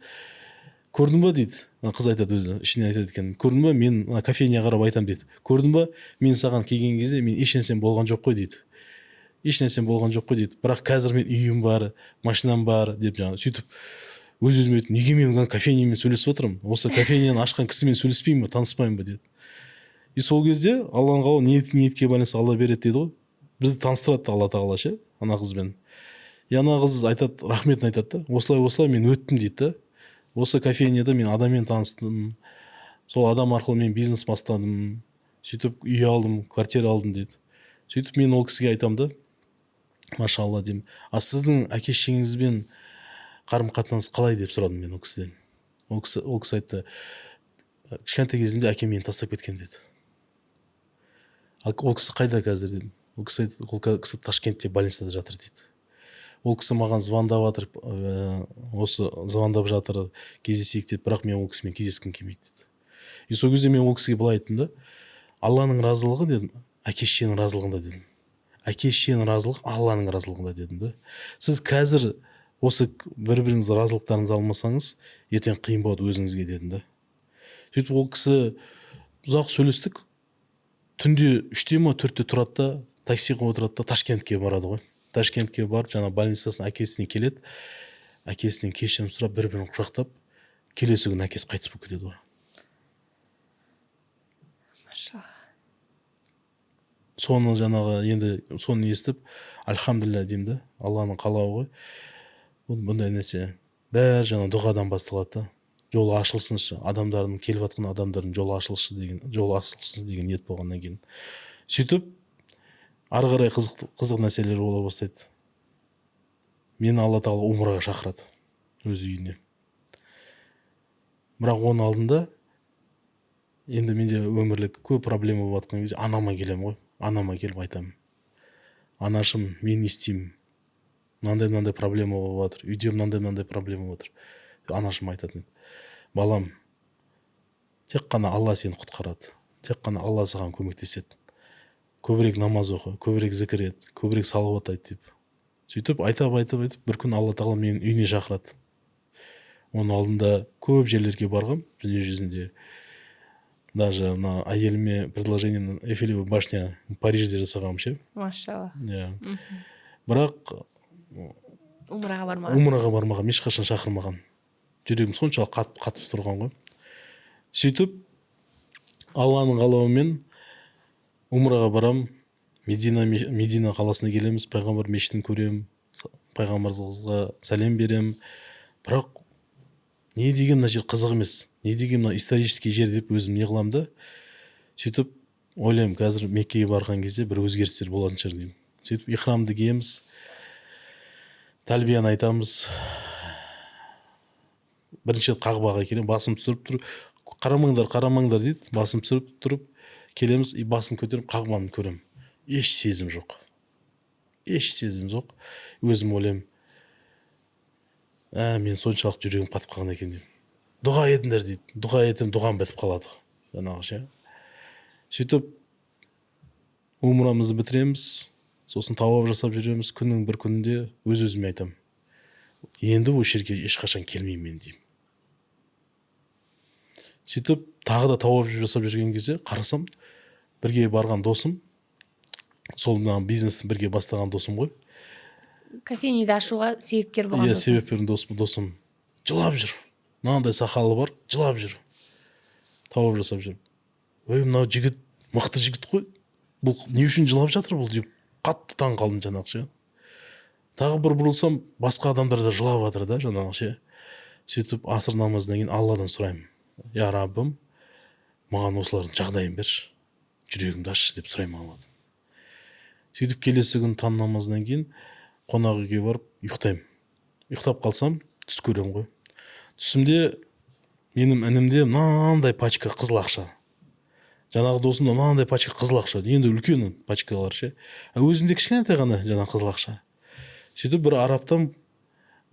Көрдің ба дейді, қыз айтады өзі, ішіне айтады екен. Көрдің ба, мен кофейняға қарап айтам дейді. Көрдің ба, мен саған келген кезде мен ешнәрсем болған жоқ қой дейді. Ешнәрсем болған жоқ қой дейді. Бірақ қазір мен үйім бар, машинам бар деп жаңағы. Сөйтіп өз-өзіме айтып, неге мен кофейнямен сөйлесіп отырмын? Осы кофейняны ашқан кісімен сөйлеспеймін ба, таныспаймын ба деді. И сол кезде Алланың қалауы ниетке байланысты Алла береді дейді ғой. Бізді таныстырады Алла тағала ше, ана қызбен. И ана қыз айтады, рахметін айтады да. Осылай мен өттім дейді да. Осы кофейняда мен адаммен таныстым. Сол адам арқылы мен бизнес бастадым. Сөйтіп үй алдым, квартира алдым дейді. Сөйтіп мен ол кісіге айтам да, машалла деймін. А сіздің әке-шешеңізбен қарым-қатынас қалай деп сұрадым мен ол кісіден. Ол кісі айтты, кішкентай кезімде әкем мені тастап кеткен деді. Ол кісі қайда қазір дедім. Ол кісі Ташкентте больницада жатыр дейді. Ол кісі маған звондап жатыр, осы звондап жатыр, кездесейік деп, бірақ мен ол кісімен кездескім келмейді деді. И сол кезде мен ол кісіге былай айттым да, Алланың разылығы дедім, әке-шешенің разылығында дедім. Әке-шешенің разылығы Алланың разылығында дедім да. Сіз қазір осы бір-біріңіз разылықтарыңызды алмасаңыз, ертең қиын болады өзіңізге дедім да. Сөйтіп ол кісі ұзақ сөйлестік. Түнде 3-те ме 4-те тұрады да, таксиға отырады да Ташкентке барады ғой. Ташкентке барып, жаңа больницасын әкесіне келеді. Әкесінен кешірім сұрап, бір-бірін құшақтап, келесі күні әкесі қайтыс болып кетеді ғой. Машалла. Соны жаңағы енді соны естіп, альхамдулилля деймін да, Алланың қалауы ғой. Бұндай нәрсе бәрі жаңа дұғадан басталады да. Жолы ашылсыншы, адамдардың келіп жатқан адамдардың жолы ашылсын деген ниет болғаннан кейін. Сөйтіп ары қарай қызық нәрселер бола бастайды. Мені Алла тағала умраға шақырады өз үйіне. Бірақ оның алдында енді менде өмірлік көп проблема болып жатқан кезде анама келем ғой. Анама келіп айтамын. Анашым, мен не істеймін? Мынандай проблема болып жатыр. Үйде мынандай проблема болып жатыр. Анашым айтатын. Балам, тек қана Алла сені құтқарады. Тек қана Алла саған көмектеседі. Көбірек намаз оқы, көбірек зікір ет, көбірек салауат айт деп. Сөйтіп айтып, бір күн Алла тағала мені үйіне шақырады. Оның алдында көп жерлерге барғам, дүние жүзінде. Даже мына әйеліме предложение Эйфелева башня Парижде жасағам ше. Машалла. Бірақ умраға бармаған, ешқашан шақырмаған. Жүрегім соншалық қатып тұрған ғой. Сөйтіп Алланың қалауымен умраға барам, Медина қаласына келеміз, пайғамбар мешітін көрем, пайғамбарымызға сәлем берем. Бірақ не деген мына жер қызық емес, не деген мына исторический жер деп өзім не қыламын да. сөйтіп ойлаймын қазір Меккеге барған кезде бір өзгерістер болатын шығар деймін. Сөйтіп ихрамды киеміз, тәлбияны айтамыз, бірінші рет Қағбаға келемін, басым түсіріп тұрып, қарамаңдар дейді, басым түсіріп тұрып келеміз, басын көтеріп Қағбаны көремін. Еш сезім жоқ. Өзім ойлаймын, мен соншалық жүрегім қатып қалған екен деймін. Дұға етіңдер дейді. Дұға етем, дұғам бітіп қалады. Жаңағыша. Сөйтіп умрамызды бітіреміз, сосын тауап жасап жүреміз. Күннің бір күнінде өз-өзіме айтамын, енді бұл жерге ешқашан келмеймін мен деймін. Сөйтіп тағы да тауап жасап жүрген кезде қарасам, бірге барған досым, сол бизнесті бірге бастаған досым ғой. Кофейняды ашуға себепкер болған Иә, досыңыз. себепкер досым жылап жүр. Мынандай сақалы бар, жылап жүр. Тауап жасап жүр. Ой, мынау жігіт мықты жігіт қой. Бұл не үшін жылап жатыр бұл деп қатты таң қалдым жаңағыша. Тағы бір бұрылсам, басқа адамдар да жылап жатыр да жаңағыша. Сөйтіп асыр намазынан кейін Алладан сұраймын. Я Раббым, маған осылардың жағдайын берші. Жүрегімді ашшы деп сұраймын Алладан. Сөйтіп келесі күн таң намазынан кейін қонақ үйге барып ұйықтаймын. Ұйықтап қалсам, түс көремін ғой. Түсімде менің інімде мынандай пачка қызыл ақша. Жаңағы досымда мынандай пачка қызыл ақша. Енді үлкен пачкалар ше. Өзімде кішкентай ғана жаңағы қызыл ақша. Сөйтіп бір араптан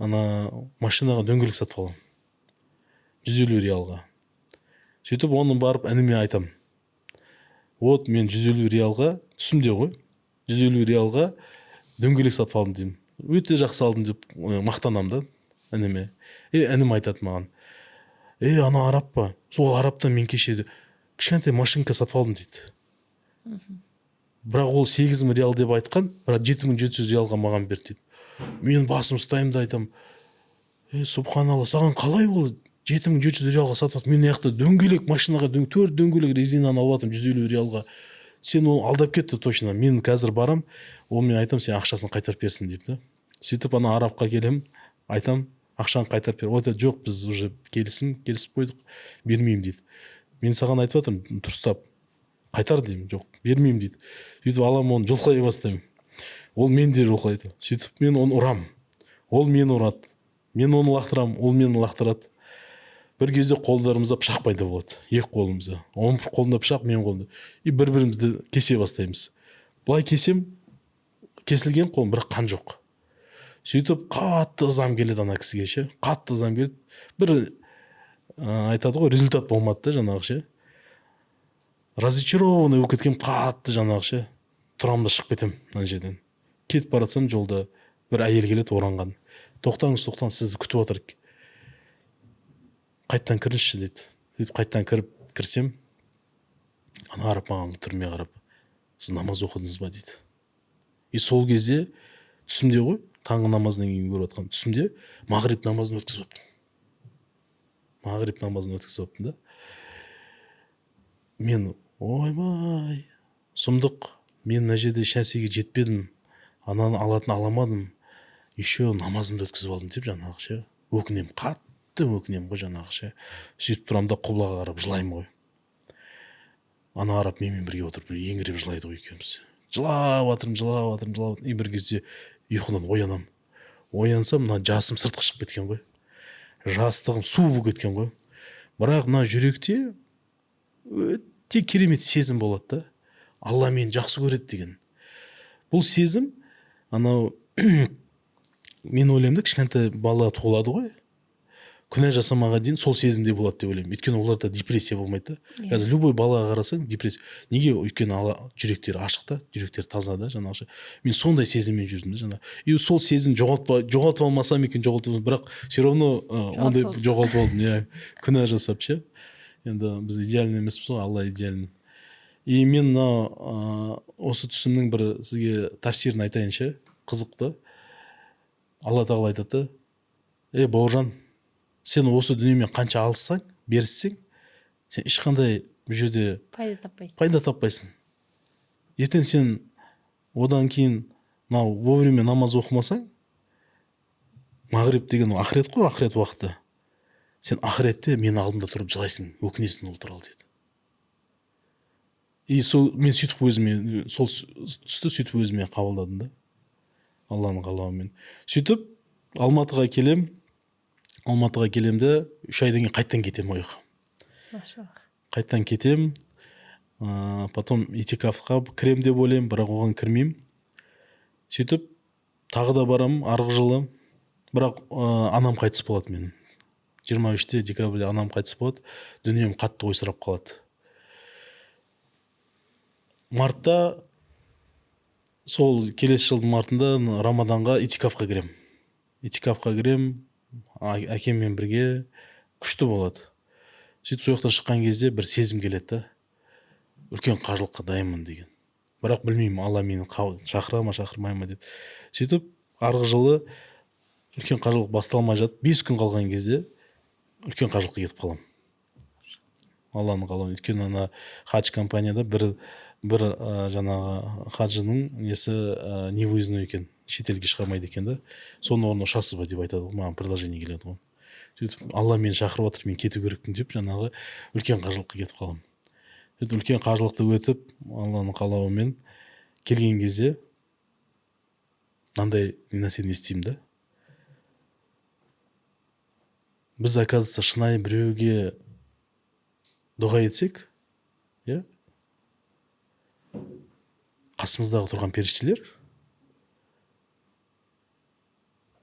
машинаға дөңгелек сатып аламын. 150 риалға. Сөйтіп оны барып ініме айтамын. Вот мен 150 риалға, түсімде ғой, 150 риалға дөңгелек сатып алдым деймін. Өте жақсы алдым деп мақтанамын да ініме. Інім айтады маған. Ана араб па? Сол араптан мен кеше кішкентай машинка сатып алдым дейді. Бірақ ол 8.000 риал деп айтқан, бірақ 7.700 риалға маған берді дейді. Мен басым ұстаймын да айтамын. Субханалла, саған қалай ол 7.700 риалға сатып алдым? Мен яқта дөңгелек машинаға 4 дөңгелек резинаны алып алдым 150 риалға. Сен оны алдап кетті точно. Мен қазір барам, ол мен айтам, сен ақшасын қайтарып берсін деп та. Сөйтіп ана арабқа келем, айтам, ақшаны қайтарып бер. Ол айтады, жоқ, біз уже келісіп қойдық, бермеймін дейді. Мен саған айтып жатырмын, дұрыстап қайтар деймін, жоқ, бермеймін дейді. Сөйтіп аламын, оны жұлқай бастаймын. Ол мен де жұлқайды. Сөйтіп мен оны ұрам. Ол мені ұрады. Мен оны лақтырам, ол мені лақтырады. Бір кезде қолдарымызда пышақ пайда болады, екі қолымызда. Оның қолында пышақ, мен қолымда. Бір-бірімізді кесе бастаймыз. Бұлай кесем, кесілген қолым, бірақ қан жоқ. Сөйтіп қатты ызам келеді ана кісіге ше. Қатты ызам келеді. Бір айтады ғой, результат болмады да жаңағы ше. Разочарованный болып кеткем, қатты жаңағы ше. Тұрамда шығып кетем ана жерден. Кетіп баратсам жолда бір әйел келеді оранған. Тоқтаңыз, сізді күтіп отыр. Қайттан кіріңізші деді. Сөйтіп қайттан кірсем, ана араб маған түрме қарап, сіз намаз оқыдыңыз ба дейді. Сол кезде түсімде ғой, таңғы намазынан кейін көріп жатқан түсімде мағриб намазын өткізіп отырмын да. Мен ойбай, сұмдық, мен мына жерде ешнәрсеге жетпедім, ананы алатын аламадым, еще намазымды өткізіп алдым деп жаңағы ше. Өкінем, қатты өкінем ғой жаңағы ше. Сөйтіп тұрам да құблаға қарап жылаймын ғой. Ана араб менімен бірге отырып еңіреп жылайды ғой екеуміз. Жылап жатырмын. Бір кезде ұйқыдан оянам. Оянсам, мына жасым сыртқа шығып кеткен ғой. Жастығым су болып кеткен ғой. Бірақ мына жүректе өте керемет сезім болады да. Алла мені жақсы көреді деген. Бұл сезім, анау мен ойлаймын да, кішкентай бала туылады ғой. Күнә жасамаға дейін сол сезімде болады деп ойлаймын. Өйткені оларда депрессия болмайды да. Қазір любой балаға қарасаң депрессия. Неге? Өйткені жүректері ашық та, жүректері таза да жаңағы. Мен сондай сезіммен жүрдім да жаңағы. И сол сезім жоғалтып алмасам екен, бірақ все равно ондай жоғалтып алдым. Иә, күнә жасап ше. Енді біз идеальный емеспіз ғой, Алла идеальный. И мен осы түсімнің бір сізге тафсирін айтайыншы, қызықты. Алла тағала айтады, бауыржан, сен осы дүниемен қанша алыссаң, беріссең, сен ешқандай бұл жерде пайда таппайсың. Ертең сен одан кейін вовремя намаз оқымасаң, мағриб деген ақырет қой, ақырет уақыты. Сен ақыретте мен алдымда тұрып жылайсың, өкінесің ол туралы деді. и сол мен сөйтіп өзіме сол түсті сөйтіп өзіме қабылдадым да, Алланың қалауымен. Сөйтіп Алматыға келем де 3 айдан кейін қайттан кетем ол жаққа. Қайттан кетем, потом итикафқа кірем деп ойлаймын, бірақ оған кірмеймін. Сөйтіп тағы да барам арғы жылы, бірақ анам қайтыс болады менің. 23 декабрьде анам қайтыс болады, дүнием қатты ойсырап қалады. Мартта, сол келесі жылдың мартында Рамаданға итикафқа кірем. Әкеммен бірге күшті болады. Сөйтіп сол жақтан шыққан кезде бір сезім келеді да, үлкен қажылыққа дайынмын деген. Бірақ білмеймін, Алла мені шақыра ма шақырмай ма деп. Сөйтіп арғы жылы үлкен қажылық басталмай жатып 5 күн қалған кезде үлкен қажылыққа кетіп қалам. Алланың қалауы. Өйткені ана хадж компанияда бір жаңағы хаджының несі невыездной екен, шетелге шығармайды екен да. Соның орнына ұшасыз ба деп айтады ғой, маған предложение келеді ғой. Сөйтіп Алла мені шақырып отыр, мен кету керекпін деп жаңағы үлкен қажылыққа кетіп қалам. Сөйтіп үлкен қажылықты өтіп, Алланың қалауымен келген кезде мынандай нәрсені естимін да. Біз, оказывается, шынайы біреуге дұға етсек, қасымыздағы тұрған періштелер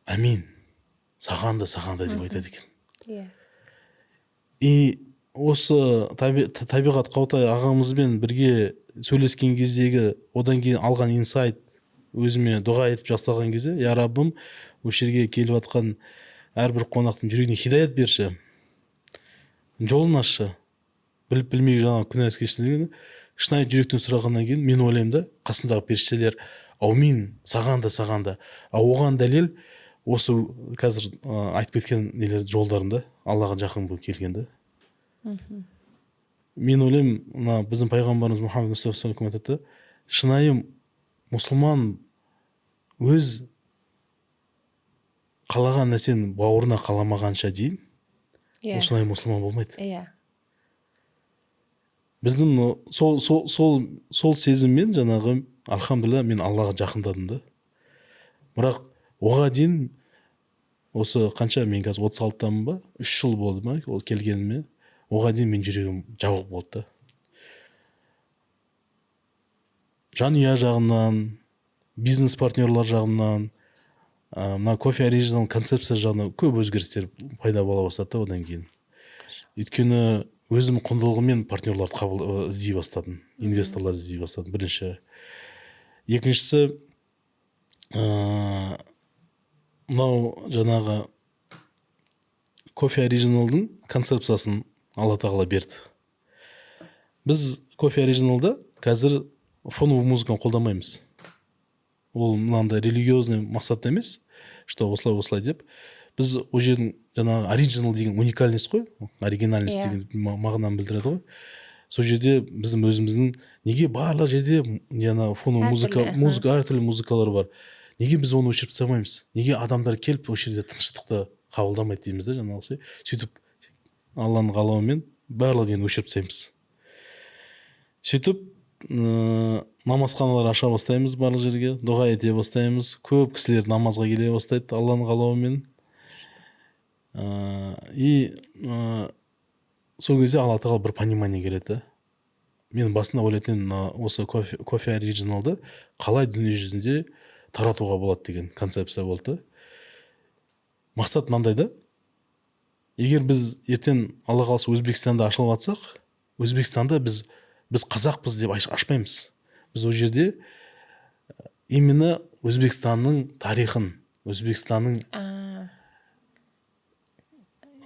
әмин, саған да деп айтады екен. И осы Табиғат Қаутай ағамызбен бірге сөйлескен кездегі, одан кейін алған инсайт, өзіме дұға етіп жасаған кезде, я Раббым, осы жерге келіп атқан әрбір қонақтың жүрегіне хидаят берші, жолын ашшы, біліп білмей жаңағы күнәсі кешірсін, шынайы жүректен сұрағаннан кейін мен ойлаймын да, қасымдағы періштелер аумин, саған да. Оған дәлел осы қазір айтып кеткен нелер жолдарында Аллаға жақын болып келген да. Мен ойлаймын, мына біздің пайғамбарымыз Мұхаммед саллаллаху алейхи ва айтады, шынайы мұсылман өз қалаған нәрсені бауырына қаламағанша дейін ол шынайы мұсылман болмайды. Біздің сол сезіммен жаңағы альхамдулилля мен Аллаға жақындадым да. Бірақ оға дейін осы қанша, мен қазір 36-тамын ба, 3 жыл болды ма ол келгеніме, оға дейін мен жүрегім жабық болды да. Жанұя жағынан, бизнес партнерлар жағынан, мына кофе оригинал концепция жағынан көп өзгерістер пайда бола бастады одан кейін. Өйткені өзім құндылығымен партнерларды іздей бастадым, инвесторларды іздей бастадым, бірінші. Екіншісі, мынау жаңағы кофе оригиналдың концепциясын Алла тағала берді. Біз кофе оригиналда қазір фоновый музыканы қолдамаймыз. Ол мынандай религиозный мақсатта емес, что осылай деп. Біз ол жердің жаңағы оригинал деген уникальность қой, оригинальность деген мағынаны білдіреді ғой. Сол жерде біздің өзіміздің неге барлық жерде жаңағы фоновый музыка, әртүрлі музыкалар бар. Неге біз оны өшіріп тастамаймыз? Неге адамдар келіп осы жерде тыныштықты қабылдамайды дейміз да, жаңағы. Сөйтіп Алланың қалауымен барлық дегенді өшіріп тастаймыз. Сөйтіп намазханалар аша бастаймыз, барлық жерге дұға ете бастаймыз. Көп кісілер намазға келе бастайды Алланың қалауымен. И сол кезде Алла тағала бір понимание келеді. Мен басында ойлайтын осы кофе оригиналды қалай дүние жүзінде таратуға болады деген концепция болды. Мақсат мынандай да, егер біз ертең Алла қаласа Өзбекстанда ашылып атсақ, Өзбекстанда біз қазақпыз деп ашпаймыз. Біз ол жерде именно Өзбекстанның тарихын, Өзбекстанның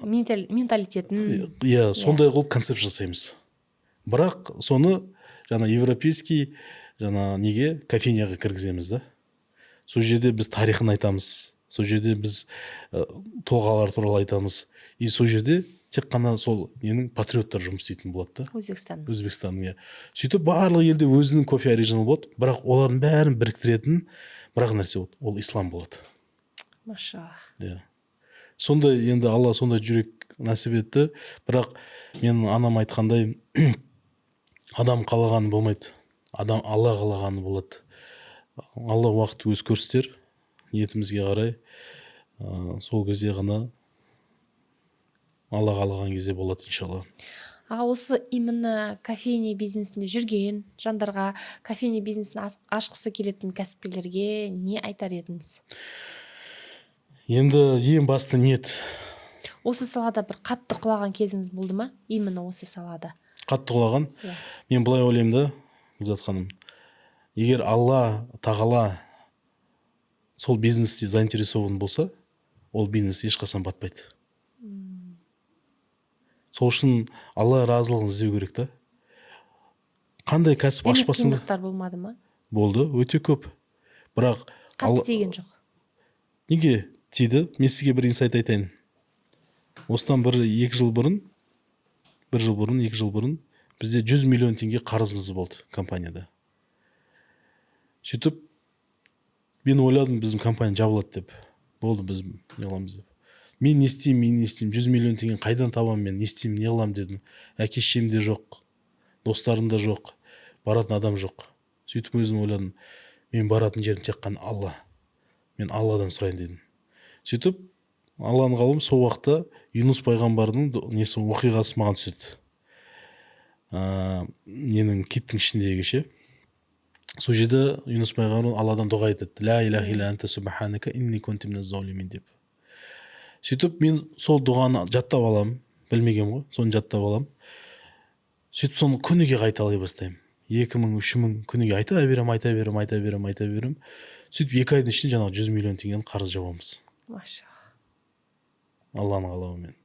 менталитетін, сондай қылып концепт жасаймыз. Бірақ соны жаңа европейский неге кофейняға кіргіземіз да. Сол жерде біз тарихын айтамыз, сол жерде біз тұлғалар туралы айтамыз. И сол жерде тек қана сол ненің патриоттар жұмыс істейтін болады да. Өзбекстанның. Сөйтіп барлық елде өзінің кофе оригинал болады, бірақ олардың бәрін біріктіретін бірақ нәрсе болады, ол ислам болады. Машаллах. Сондай енді Алла сондай жүрек нәсіп етті. Бірақ мен анам айтқандай, адам қалағаны болмайды, Алла қалағаны болады. Алла уақыт өз көрсетер, ниетімізге қарай. Сол кезде ғана Алла қалаған кезде болады, иншалла. Аға, осы именно кофейня бизнесінде жүрген жандарға, кофейня бизнесін ашқысы келетін кәсіпкерлерге не айтар едіңіз? Енді ең басты ниет. Осы салада бір қатты құлаған кезіңіз болды ма? Именно осы салада. Қатты құлаған. Иә. Мен былай ойлаймын да, Гүлзат ханым, егер Алла тағала сол бизнесте заинтересован болса, ол бизнес ешқашан батпайды. Сол үшін Алла разылығын іздеу керек та. Қандай кәсіп ашпасын да. Қиындықтар болмады ма? Болды, өте көп. Бірақ қатты тиген жоқ. Неге тиді? Мен сізге бір инсайт айтайын. Осыдан 2 жыл бұрын бізде 100 миллион теңге қарызымыз болды компанияда. Сөйтіп мен ойладым, біздің компания жабылады деп. Болды, біз не қыламыз деп. Мен не істеймін, 100 миллион теңге қайдан табамын, мен не істеймін, не қыламын дедім. Әке-шешем де жоқ, достарым да жоқ, баратын адам жоқ. Сөйтіп өзім ойладым, мен баратын жерім тек қана Алла. Мен Алладан сұрайын дедім. Сөйтіп Алланың қалым сол уақытта Юнус пайғамбардың оқиғасы маған түседі. Ненің киттің ішіндегі ше. Сол жерде Юнус пайғамбар Алладан дұға етеді. Ла иляха илля анта субханака инни кунту миназ залимин деп. Сөйтіп мен сол дұғаны жаттап аламын, білмеген ғой, соны жаттап аламын. Сөйтіп соны күніге қайталай бастаймын. 2000, 3000 күніге айта берем. Сөйтіп 2 айдың ішінде жаңағы 100 миллион теңгені қарыз жабамыз. Маша. Алланың қалауымен.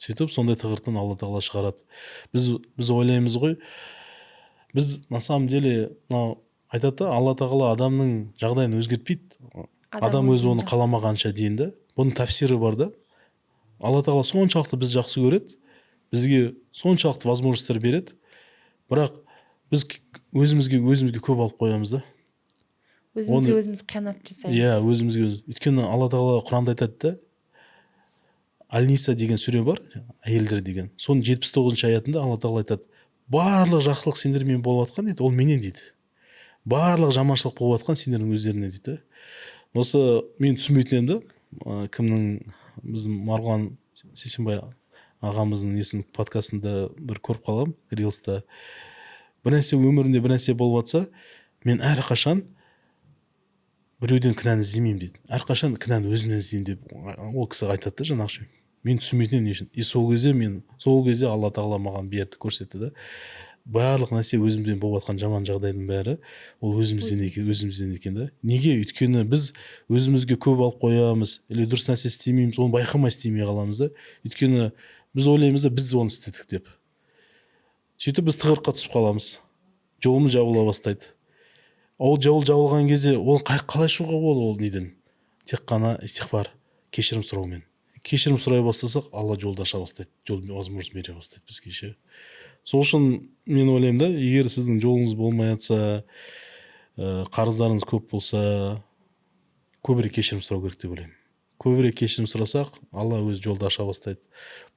Сөйтіп сондай тығырттан Алла тағала шығарады. Біз ойлаймыз ғой, біз на самом деле айтады да, Алла тағала адамның жағдайын өзгертпейді. Адам өзі оны қаламағанша дейін да. Бұның тәфсирі бар да. Алла тағала соншалықты біз жақсы көреді, бізге соншалықты возможностьтар береді. Бірақ біз өзімізге көп алып қоямыз да. Өзіміз қиянат жасаймыз. Иә, өзімізге. Өйткені Алла тағала Құранда айтады да, Аль-Ниса деген сүре бар, әйелдер деген. Соның 79-шы аятында Алла тағала айтады, барлық жақсылық сендермен болып жатқан дейді, ол менен дейді. Барлық жаманшылық болып жатқан сендердің өздерінен дейді. Осы мен түсінбейтін едім да, біздің Марғұлан Сейсенбай ағамыздың подкастында бір көріп қалам, рилста. Өмірімде бір нәрсе болып жатса, мен әрқашан біреуден кінәні іздемеймін дейді. Әрқашан кінәні өзімнен іздеймін деп ол кісі айтады да, жаңағы. Мен түсінбейтін не үшін. Сол кезде Алла тағала маған берді, көрсетті да. Барлық нәрсе өзімден болып жатқан жаман жағдайдың бәрі ол өзімізден екен да. Неге? Өйткені біз өзімізге көп алып қоямыз, или дұрыс нәрсе істемейміз, оны байқамай істемей қаламыз да. Өйткені біз ойлаймыз да, біз оны істедік деп. Сөйтіп біз тығырыққа түсіп қаламыз. Жолымыз жабыла бастайды. Ол жол жабылған кезде ол қалай шығуға болады ол неден? Тек қана истиғфар, кешірім сұраумен. Кешірім сұрай бастасақ, Алла жолды аша бастайды, жол возможность бере бастайды бізге ше. Сол үшін мен ойлаймын да, егер сіздің жолыңыз болмай жатса, қарыздарыңыз көп болса, көбірек кешірім сұрау керек деп ойлаймын. Көбірек кешірім сұрасақ, Алла өз жолды аша бастайды.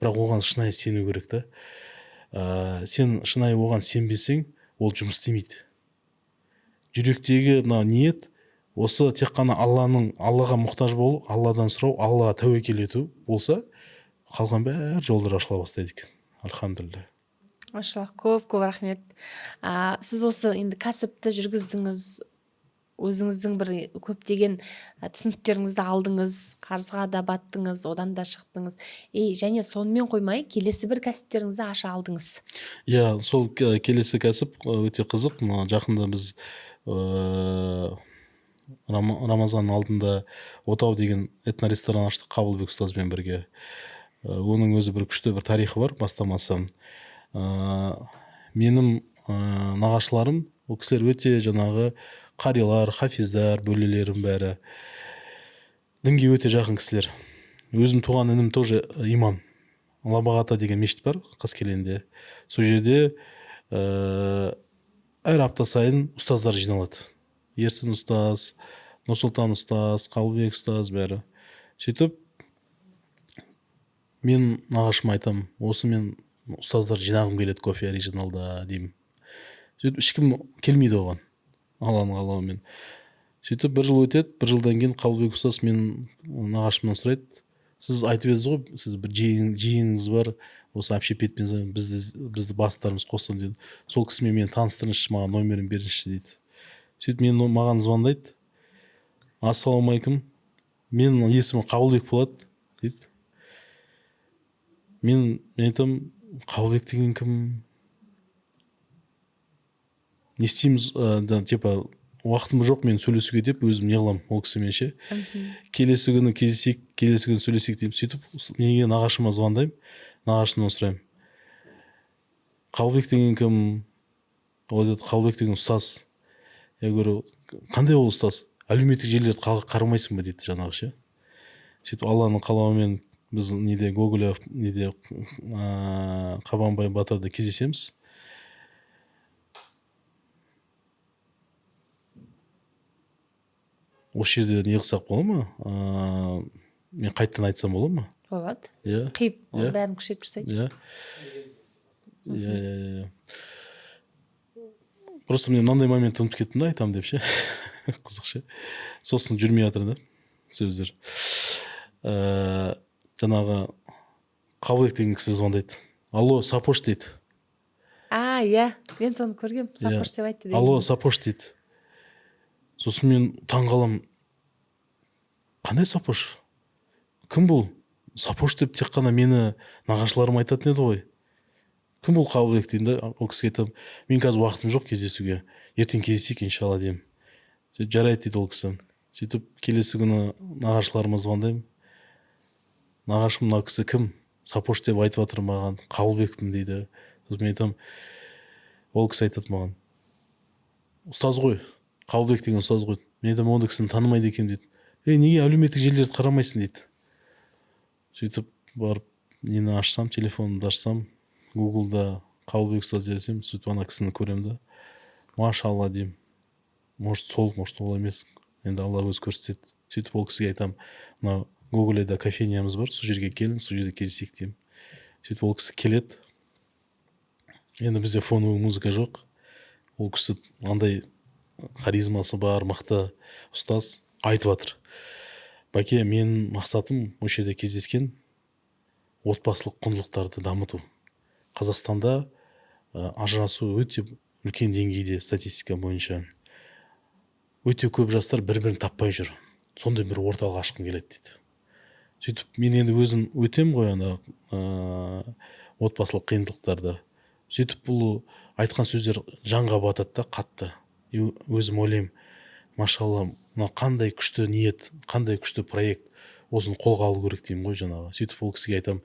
Бірақ оған шынайы сену керек та. Сен шынайы оған сенбесең, ол жұмыс істемейді. Жүректегі ниет осы тек қана Аллаға мұқтаж болу, Алладан сұрау, Аллаға тәуекел ету болса, қалған бәрі жолдар ашыла бастайды екен. Альхамдулилля. Машаллах, көп рахмет. Сіз осы енді кәсіпті жүргіздіңіз, өзіңіздің бір көптеген түсініктеріңізді алдыңыз, қарызға да баттыңыз, одан да шықтыңыз. Және сонымен қоймай, келесі бір кәсіптеріңізді аша алдыңыз. Иә, сол келесі кәсіп өте қызық. Жақында біз Рамазан алдында Отау деген этно-ресторан аштық Қабылбек ұстазбен бірге. Оның өзі бір күшті бір тарихы бар, бастамасы. Менің нағашыларым, ол кісілер өте жаңағы қарилар, хафиздар, бөлелерім бәрі. Дінге өте жақын кісілер. Өзім туған інім тоже имам. Лабағата деген мешіт бар Қаскелеңде. Сол жерде әр апта сайын ұстаздар жиналады. Ерсін ұстаз, Нұрсұлтан ұстаз, Қабылбек ұстаз бәрі. Сөйтіп мен нағашыма айтам, осы мен ұстаздар жинағым келеді кофе оригиналда деймін. Сөйтіп ешкім келмейді оған, Алланың қалауымен. Сөйтіп бір жыл өтеді, бір жылдан кейін Қабылбек ұстаз мен нағашымнан сұрайды, сіз айтып едіңіз ғой, сіз бір жиеніңіз бар, осы общепитпен бізді бастарымыз қоссын деді. Сол кісімен мені таныстырыңызшы, маған номерін беріңізші дейді. Сөйтіп маған звондайды, ассалаумағалейкум, менің есімім Қабылбек болады дейді. Мен айтамын, Қабылбек деген кім? Не істейміз, типа уақытым жоқ мен сөйлесуге деп өзім не қыламын ол кісімен ше. Келесі күні кездесейік, келесі күні сөйлесейік деймін. Сөйтіп неге нағашыма звондаймын, нағашымнан сұраймын, Қабылбек деген кім? Ол деді, Қабылбек деген ұстаз. Я говорю, қандай ол ұстаз? Әлеуметтік желілерді қарамайсың ба дейді жаңағы ше. Сөйтіп Алланың қалауымен біз неде Гоголев, неде Қабанбай Батырда кездесеміз. Осы жерде не қылсақ бола ма? Мен қайттан айтсам бола ма? Болады. Иә. Қиып бәрін күшейтіп жасайды. Иә. Просто мен мынандай момент ұмытып кеттім да, айтамын деп ше. Қызық ше. Сосын жүрмей жатыр да сөздер. Жаңағы Қабылбек деген кісі звондайды. Алло, Сапош дейді. Иә, мен соны көргем, Сапош деп айтты. Алло, Сапош дейді. Сосын мен таңғаламын. Қандай Сапош? Кім бұл? Сапош деп тек қана мені нағашыларым айтатын еді ғой. Кім бұл Қабылбек деймін да, ол кісіге айтамын, мен қазір уақытым жоқ кездесуге, ертең кездесейік иншалла деймін. Сөйтіп жарайды дейді ол кісі. Сөйтіп келесі күні нағашыларыма звондаймын. Нағашым, мына кісі кім? Сапош деп айтып жатыр маған, Қабылбекпін дейді. Сосын мен айтамын, ол кісі айтады маған, ұстаз ғой, Қабылбек деген ұстаз ғой. Мен айтамын, ондай кісіні танымайды екенмін дейді. Неге әлеуметтік желілерді қарамайсың дейді. Сөйтіп барып нені ашсам, телефонымды ашсам, Гуглда Қабылбек ұстаз десем, сөйтіп ана кісіні көремін да, машалла деймін. Может сол, может ол емес. Енді Алла өзі көрсетеді. Сөйтіп ол кісіге айтамын, мына Гоголеда кофейнямыз бар, сол жерге келің, сол жерде кездесейік деймін. Сөйтіп ол кісі келеді. Енді бізде фоновый музыка жоқ. Ол кісі андай харизмасы бар, мықты ұстаз айтып жатыр. Бәке, менің мақсатым осы жерде кездескен отбасылық құндылықтарды дамыту. Қазақстанда ажырасу өте үлкен деңгейде статистика бойынша. Өте көп жастар бір-бірін таппай жүр. Сондай бір орталық ашқым келеді дейді. Сөйтіп мен енді өзім өтем ғой ана отбасылық қиындықтарды. Сөйтіп бұл айтқан сөздер жанға батады да қатты. Өзім ойлаймын, машалла, мына қандай күшті ниет, қандай күшті проект, осыны қолға алу керек деймін ғой жаңағы. Сөйтіп ол кісіге айтамын,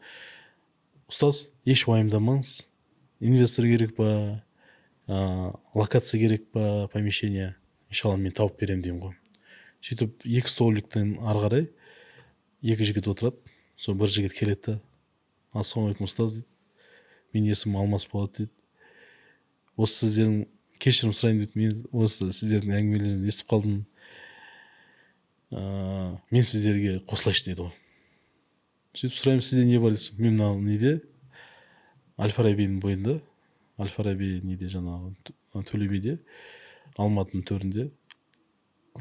ұстаз, еш уайымдамаңыз, инвестор керек па, локация керек па, помещение, иншалла мен тауып беремін деймін ғой. Сөйтіп екі столиктен ары қарай екі жігіт отырады. Сол бір жігіт келеді, ассалаумағалейкум ұстаз дейді. Менің есімім Алмас болады дейді. Осы сіздердің кешірім сұрайын дейді. Мен осы сіздердің әңгімелеріңізді естіп қалдым. Мен сіздерге қосылайыншы дейді ғой. Сөйтіп сұраймын, сізде не бар дейсіз? Мен мынау неде? Әл-Фарабидің бойында, Әл-Фараби неде жаңағы Төле биде, Алматының төрінде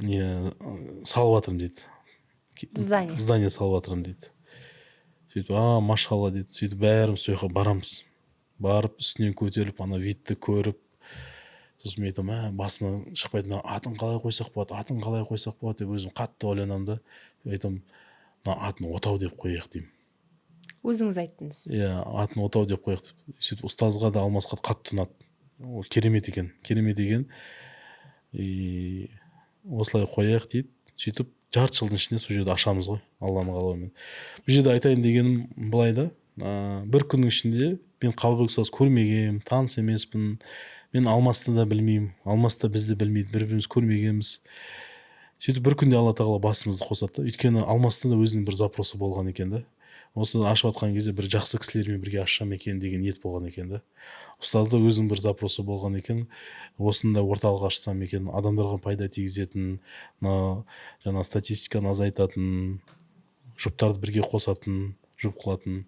не салып жатырмын дейді. Здание салып жатырмын дейді. Сөйтіп, машалла дейді. Сөйтіп бәріміз сол жаққа барамыз. Барып үстінен көтеріліп, ана видті көріп, сосын мен айтамын, басымнан шықпайды, атын қалай қойсақ болады, атын қалай қойсақ болады деп өзім қатты ойланамын да. Айтамын, атын Отау деп қояйық деймін. Өзіңіз айттыңыз. Иә, атын Отау деп қояйық деп. Сөйтіп ұстазға да Алмасқа қатты ұнады. Ол керемет екен, керемет екен. Осылай қояйық дейді. Сөйтіп жарты жылдың ішінде сол жерде ашамыз ғой, Алланың қалауымен. Бұл жерде айтайын дегенім былай да, бір күннің ішінде мен Қабылбек ұстаз көрмегенмін, таныс емеспін. Мен Алмасты да білмеймін, Алмас та бізді білмейді, бір-біріміз көрмегенбіз. Сөйтіп бір күнде Алла тағала басымызды қосады. Өйткені Алмастың да өзінің бір запросы болған екен да. Осы ашып атқан кезде бір жақсы кісілермен бірге ашсам екен деген ниет болған екен да. Ұстазда өзінің бір запросы болған екен. Осында орталық ашсам екен, адамдарға пайда тигізетін, жаңа статистиканы азайтатын, жұптарды бірге қосатын, жұп қылатын.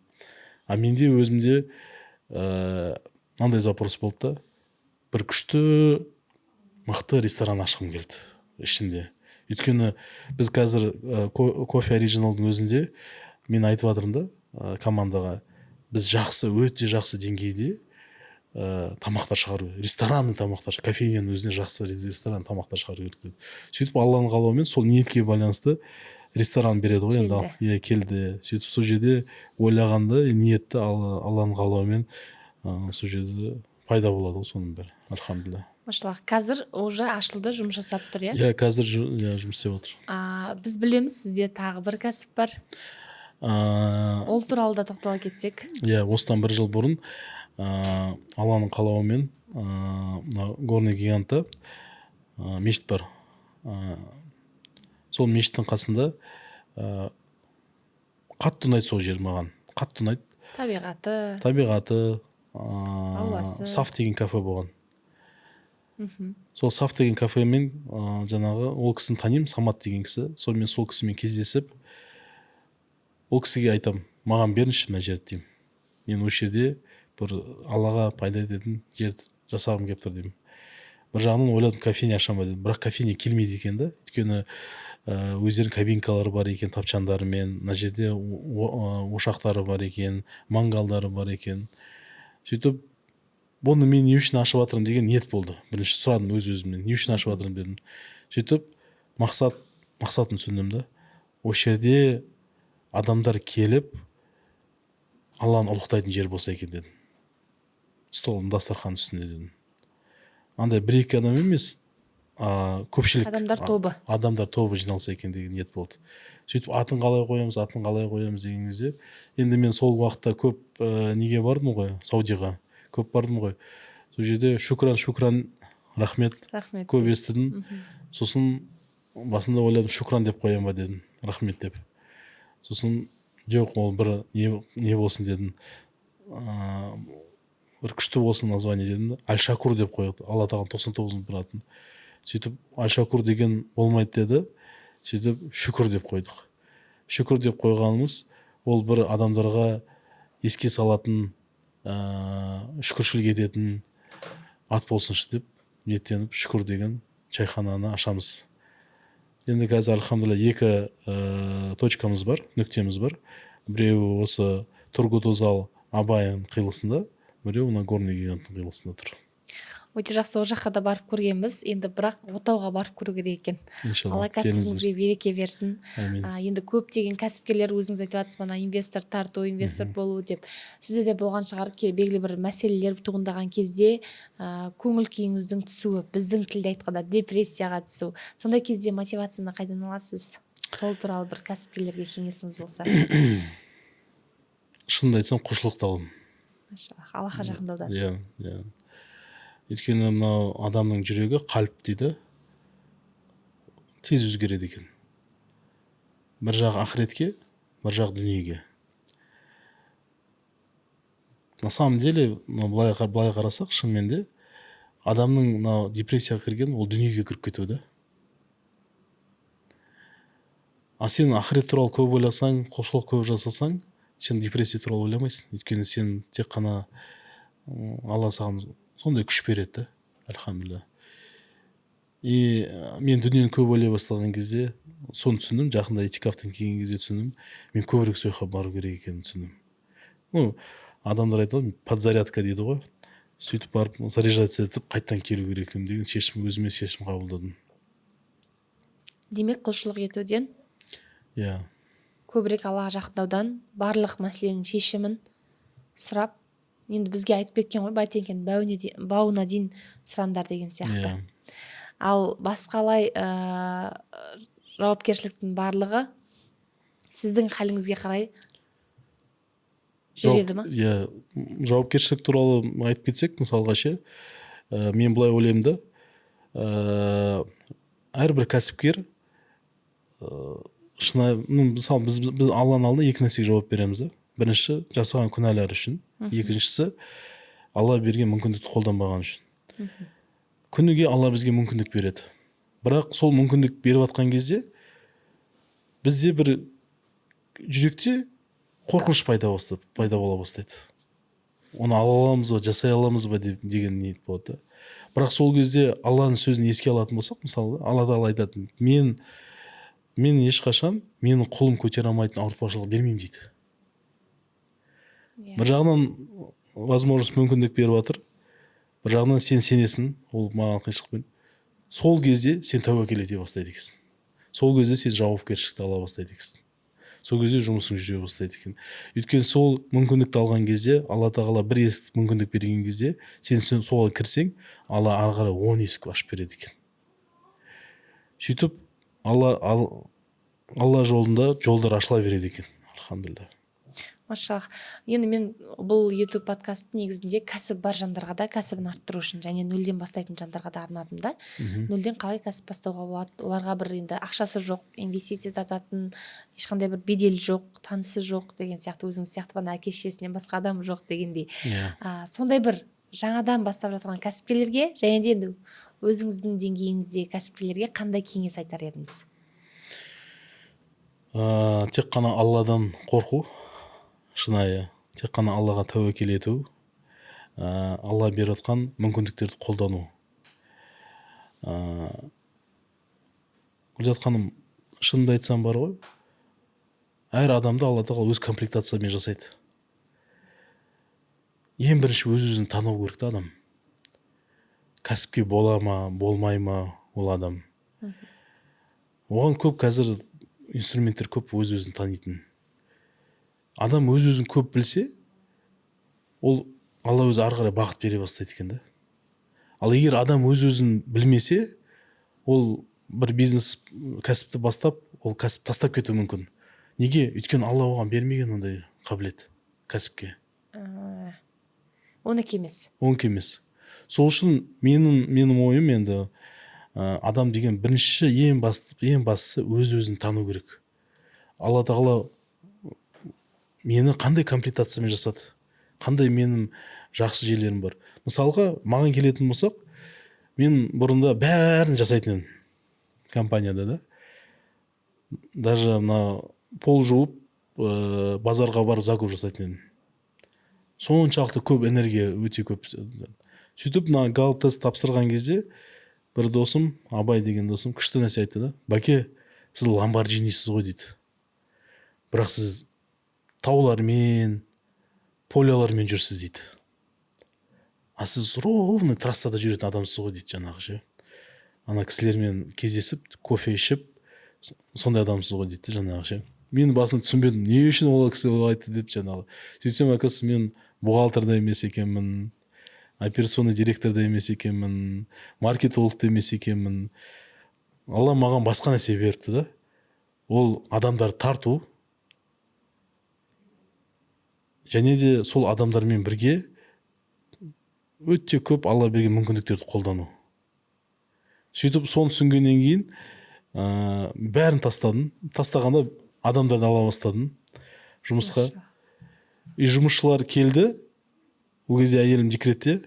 Менде өзімде мынандай запрос болды да, бір күшті мықты ресторан ашқым келді ішінде. Өйткені біз қазір кофе оригиналдың өзінде мен айтып жатырмын да командаға, біз өте жақсы деңгейде тамақтар шығару, ресторанный тамақтар, кофейняның өзіне жақсы ресторан тамақтар шығару керек деді. Сөйтіп Алланың қалауымен сол ниетке байланысты ресторан береді ғой енді. Иә, келді. Сөйтіп сол жерде ойлағанды, ниетті Алланың қалауымен сол жерде пайда болады ғой соның бәрі. Альхамдулилля. Машаллах, қазір уже ашылды, жұмыс жасап тұр, иә? Иә, қазір жұмыс істеп отыр. Біз білеміз, сізде тағы бір кәсіп бар. Ол туралы да тоқтала кетсек. Иә, осыдан бір жыл бұрын Алланың қалауымен Горный Гигантта мешіт бар. Сол мешіттің қасында қатты ұнайды сол жер маған. Қатты ұнайды. Табиғаты, ауасы. Саф деген кафе болған. Сол Саф деген кафемен жаңағы ол кісіні танимын, Самат деген кісі. Сонымен сол кісімен кездесіп, ол кісіге айтам, маған беріңізші мына жерді деймін. Мен осы жерде бір Аллаға пайда ететін жерді жасағым келіп тұр деймін. Бір жағынан ойладым, кофейня ашам ба дедім, бірақ кофейня келмейді екен да. Өйткені өздерінің кабинкалары бар екен, тапчандарымен, мына жерде ошақтары бар екен, мангалдары бар екен. Сөйтіп, бұны мен не үшін ашып жатырмын деген ниет болды. Бірінші сұрадым өз-өзімнен, не үшін ашып жатырмын дедім. Сөйтіп, мақсатын түсіндім да. Осы жерде адамдар келіп Алланы ұлықтайтын жер болса екен дедім. Столын, дастархан үстінде дедім. Андай бір-екі адам емес, көпшілік адамдар тобы жиналса екен деген ниет болды. Сөйтіп атын қалай қоямыз деген кезде, енді мен сол уақытта көп неге бардым ғой, Саудиға көп бардым ғой. Сол жерде шукран, рахмет, көп естідім. Сосын басында ойладым, шукран деп қоям ба дедім, рахмет деп. Сосын жоқ, ол бір не болсын дедім, бір күшті болсын название дедім. Аль-Шакур деп қойды. Алла тағала 99-ын тұратын. Сөйтіп Аль-Шакур деген болмайды деді. Сөйтіп шүкір деп қойдық. Шүкір деп қойғанымыз ол бір адамдарға еске салатын, шүкіршілік ететін ат болсыншы деп ниеттеніп шүкір деген чайхананы ашамыз. Енді қазір альхамдулилля 2 точкамыз бар, нүктеміз бар. Біреуі осы Тургут Озал Абайын қиылысында, біреуі мына Горный Гиганттың қиылысында тұр. Өте жақсы, ол жаққа да барып көргенбіз. Енді бірақ Отауға барып көру керек екен. Алла кәсібіңізге береке берсін. Енді көптеген кәсіпкерлер өзіңіз айтып жатсыз, мына инвестор тарту, инвестор болу деп. Сізде де болған шығар, белгілі бір мәселелер туындаған кезде көңіл күйіңіздің түсуі, біздің тілде айтқанда депрессияға түсу. Сондай кезде мотивацияны қайдан аласыз? Сол туралы бір кәсіпкерлерге кеңесіңіз болса. Шынымды айтсам, құлшылықты алым. Аллаға жақындаудан. Иә. Өйткені мынау адамның жүрегі, қалып дейді, тез өзгереді екен. Бір жақ ақыретке, бір жақ дүниеге. На самом деле, былай қарасақ, шынымен де, адамның депрессияға кірген, ол дүниеге кіріп кетуі. А сен ақырет туралы көп ойласаң, құлшылық көп жасасаң, сен депрессия туралы ойламайсың. Өйткені сен тек қана Алла саған сондай күш береді, альхамдулилля. И мен дүниені көп ойлай бастаған кезде соны түсіндім, жақында этикафтан келген кезде түсіндім, мен көбірек сойқа бару керек екенін түсіндім. Адамдар айтады, подзарядка дейді ғой. Сөйтіп барып заряжаться етіп қайттан келу керек екенмін деген өзіме шешім қабылдадым. Демек, құлшылық етуден, көбірек Аллаға жақындаудан, барлық мәселенің шешімін сұрап, енді бізге айтып кеткен ғой, байтенген бауына дейін сұрандар деген сияқты. Ал басқалай жауапкершіліктің барлығы сіздің халіңізге қарай жүреді ма? Жауапкершілік туралы айтып кетсек, мысалға ше, мен былай ойлаймын да, әрбір кәсіпкер мысалы біз Алланың алдында екі нәрсеге жауап береміз да. Бірінші, жасаған күнәлар үшін. Екіншісі, Алла берген мүмкіндікті қолданбаған үшін. Күніге Алла бізге мүмкіндік береді. Бірақ сол мүмкіндік беріп атқан кезде бізде бір жүректе қорқыныш пайда бола бастайды. оны ала аламыз ба, жасай аламыз ба деген ниет болады да. Бірақ сол кезде Алланың сөзін еске алатын болсақ, мысалы Алла тағала айтатын, мен ешқашан менің қолым көтере алмайтын ауыртпашылық бермеймін дейді. Бір жағынан возможность мүмкіндік беріп жатыр, бір жағынан сен сенесің, ол маған қиыншылық бермейді. Сол кезде сен тәуекел ете бастайды екенсің. Сол кезде сен жауапкершілікті ала бастайды екенсің. Сол кезде жұмысың жүре бастайды екен. Өйткені сол мүмкіндікті алған кезде, Алла тағала бір есік мүмкіндік берген кезде, сен соған кірсең, Алла ары қарай 10 есік ашып береді екен. Сөйтіп Алла жолында жолдар ашыла береді екен. Алхамдулилля. Машаллах. Енді мен бұл YouTube подкастты негізінде кәсіп бар жандарға да кәсібін арттыру үшін және нөлден бастайтын жандарға да арнадым да. Нөлден қалай кәсіп бастауға болады? Оларға бір енді ақшасы жоқ, инвестиция тартатын ешқандай бір беделі жоқ, танысы жоқ деген сияқты, өзіңіз сияқты ғана әке-шешесінен басқа адам жоқ дегендей. Сондай бір жаңадан бастап жатқан кәсіпкерлерге және де енді өзіңіздің деңгейіңіздегі кәсіпкерлерге қандай кеңес айтар едіңіз? Тек қана Алладан қорқу, шынайы, тек қана Аллаға тәуекел ету, Алла беріп жатқан мүмкіндіктерді қолдану. Гүлзат ханым, шынымды айтсам бар ғой, әр адамды Алла тағала өз комплектациямен жасайды. Ең бірінші өз-өзін тану керек та адам. Кәсіпке бола ма, болмай ма ол адам. Оған көп қазір инструменттер көп өз-өзін танитын. Адам өз-өзін көп білсе, ол Алла өзі ары қарай бағыт бере бастайды екен да. Ал егер адам өз-өзін білмесе, ол бір бизнес кәсіпті бастап, ол кәсіп тастап кетуі мүмкін. Неге? Өйткені Алла оған бермеген ондай қабілет кәсіпке. Оныкі емес. Оныкі емес. Сол үшін менің ойым енді адам деген бірінші ең бастысы өз-өзін тану керек. Алла тағала мені қандай комплектациямен жасады, қандай менің жақсы жерлерім бар. Мысалға, маған келетін болсақ, мен бұрында бәрін жасайтын едім компанияда да. Даже пол жуып, базарға барып закуп жасайтын едім. Соншалықты көп энергия, өте көп. Сөйтіп, галып тест тапсырған кезде бір досым, Абай деген досым, күшті нәрсе айтты да. Бәке, сіз ламборджинисіз ғой дейді. Бірақ сіз таулармен, полялармен жүрсіз дейді. А сіз ровно трассада жүретін адамсыз ғой дейді жаңағы ше. Ана кісілермен кездесіп, кофе ішіп, сондай адамсыз ғой дейді жаңағы ше. Мен басын түсінбедім, не үшін ол кісі айтты деп жаңағы. Сөйтсем, әкесі мен бухгалтер да емес екенмін, операционный директор да емес екенмін, маркетолог та емес екенмін. Алла маған басқа нәрсе беріпті да. Ол адамдар тарту, және де сол адамдармен бірге өте көп Алла берген мүмкіндіктерді қолдану. Сөйтіп соны түсінгеннен кейін бәрін тастадым. Тастағанда адамдарды ала бастадым жұмысқа. Жұмысшылар келді. Ол кезде әйелім декретте.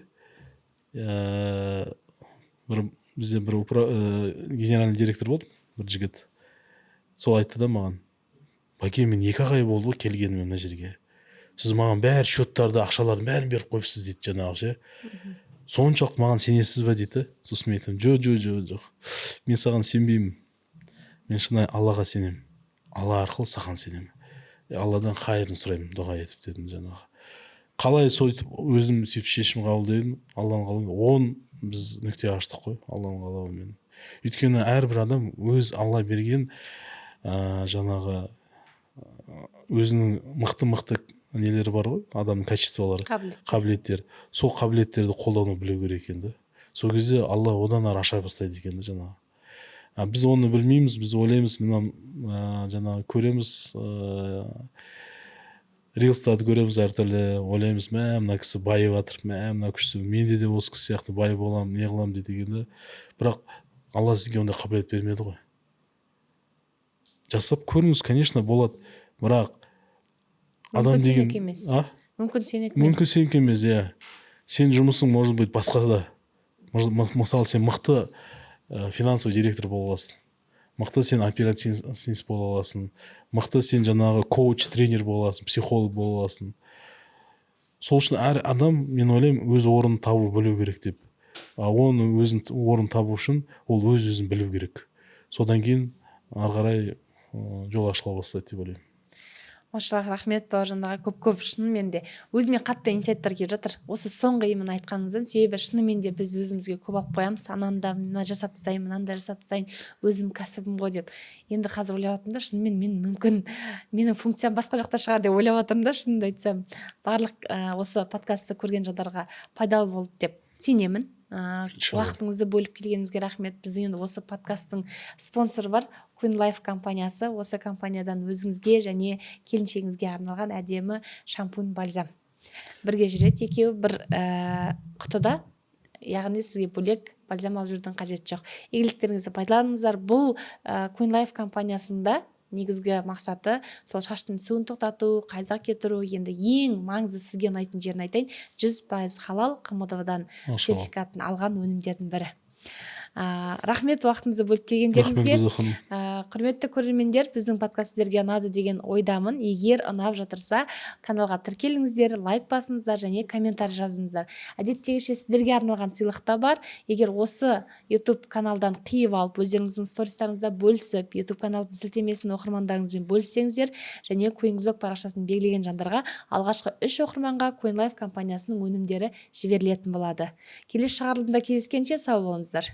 Бізде бір генеральный директор болды, бір жігіт. Сол айтты да маған: Бәке, мен 2 ай болды келгеніме мына жерге. Сіз маған бәр счеттарды, ақшаларын бәрін беріп қойыпсыз дейді жаңағы ше. Соншалықты маған сенесіз бе дейді. Сосын мен айтамын: жоқ. Мен саған сенбеймін. Мен шынайы Аллаға сенемін. Алла арқылы саған сенемін. Алладан қайырын сұраймын, дұға етіп дедім жаңағы. Қалай сөйтіп өзім сөйтіп шешім қабылдадым. Алланың қалауымен 10 біз нүкте аштық қой, Алланың қалауымен. Өйткені әрбір адам өз Алла берген жаңағы өзінің мықты нелері бар ғой, адамның качестволары, қабілеттер. Сол қабілеттерді қолдану білу керек екен да. Сол кезде Алла одан ары аша бастайды екен да жаңағы. Біз оны білмейміз, біз ойлаймыз, жаңағы көреміз, рилстарды көреміз әртүрлі, ойлаймыз, мына кісі байып жатыр, мына күшті, менде де осы кісі сияқты бай боламын, не қыламын дегенде. Бірақ Алла сізге ондай қабілет бермеді ғой. Жасап көріңіз, конечно, болады. Бірақ адам деген мүмкін сенікі емес. Мүмкін сенікі емес, иә. Сен жұмысың может быть басқада. Мысалы, сен мықты финансовый директор бола аласың. Мықты сен операцист бола аласың. Мықты сен жаңағы коуч, тренер бола аласың, психолог бола аласың. сол үшін әр адам, мен ойлаймын, өз орнын табу білу керек деп. Оны өзін орнын табу үшін ол өз өзін білу керек. Содан кейін ары қарай жол ашыла бастайды деп ойлаймын. Машаллах, рахмет бауыржан аға, көп шынымен де өзіме қатты инсайттар келіп жатыр осы соңғы именно айтқаныңыздан. Себебі шынымен де біз өзімізге көп алып қоямыз, ананы да мына жасап тастайын, мынаны да жасап тастайын, өзім кәсібім ғой деп. Енді қазір ойлап жатырмын да, шынымен мен мүмкін менің функциям басқа жақта шығар деп ойлап жатырмын да, шынымды айтсам. Барлық осы подкастты көрген жандарға пайдалы болды деп сенемін. Уақытыңызды бөліп келгеніңізге рахмет. Біздің енді осы подкасттың спонсоры бар, Queen Life компаниясы. Осы компаниядан өзіңізге және келіншегіңізге арналған әдемі шампунь, бальзам. Бірге жүреді екеуі бір құтыда, яғни сізге бөлек бальзам алып жүрудің қажеті жоқ. Игіліктеріңізді пайдаланыңыздар. Бұл Queen Life компаниясында негізгі мақсаты сол шаштың суын тоқтату, қайта кетіру. Енді ең маңызды сізге ұнайтын жерін айтайын, 100% халал КМДА-дан сертификатын алған өнімдердің бірі. Рахмет уақытыңызды бөліп келгендеріңізге. Құрметті көрермендер, біздің подкаст сіздерге ұнады деген ойдамын. Егер ұнап жатырса, каналға тіркеліңіздер, лайк басыңыздар және комментарий жазыңыздар. Әдеттегіше сіздерге арналған сыйлық та бар. Егер осы YouTube каналдан қиып алып, өздеріңіздің стористарыңызда бөлісіп, YouTube каналдың сілтемесін оқырмандарыңызбен бөліссеңіздер, және Queen парақшасын белгілеген жандарға алғашқы 3 оқырманға Queen Life компаниясының өнімдері жіберілетін болады. Келесі шығарылымда кездескенше сау болыңыздар.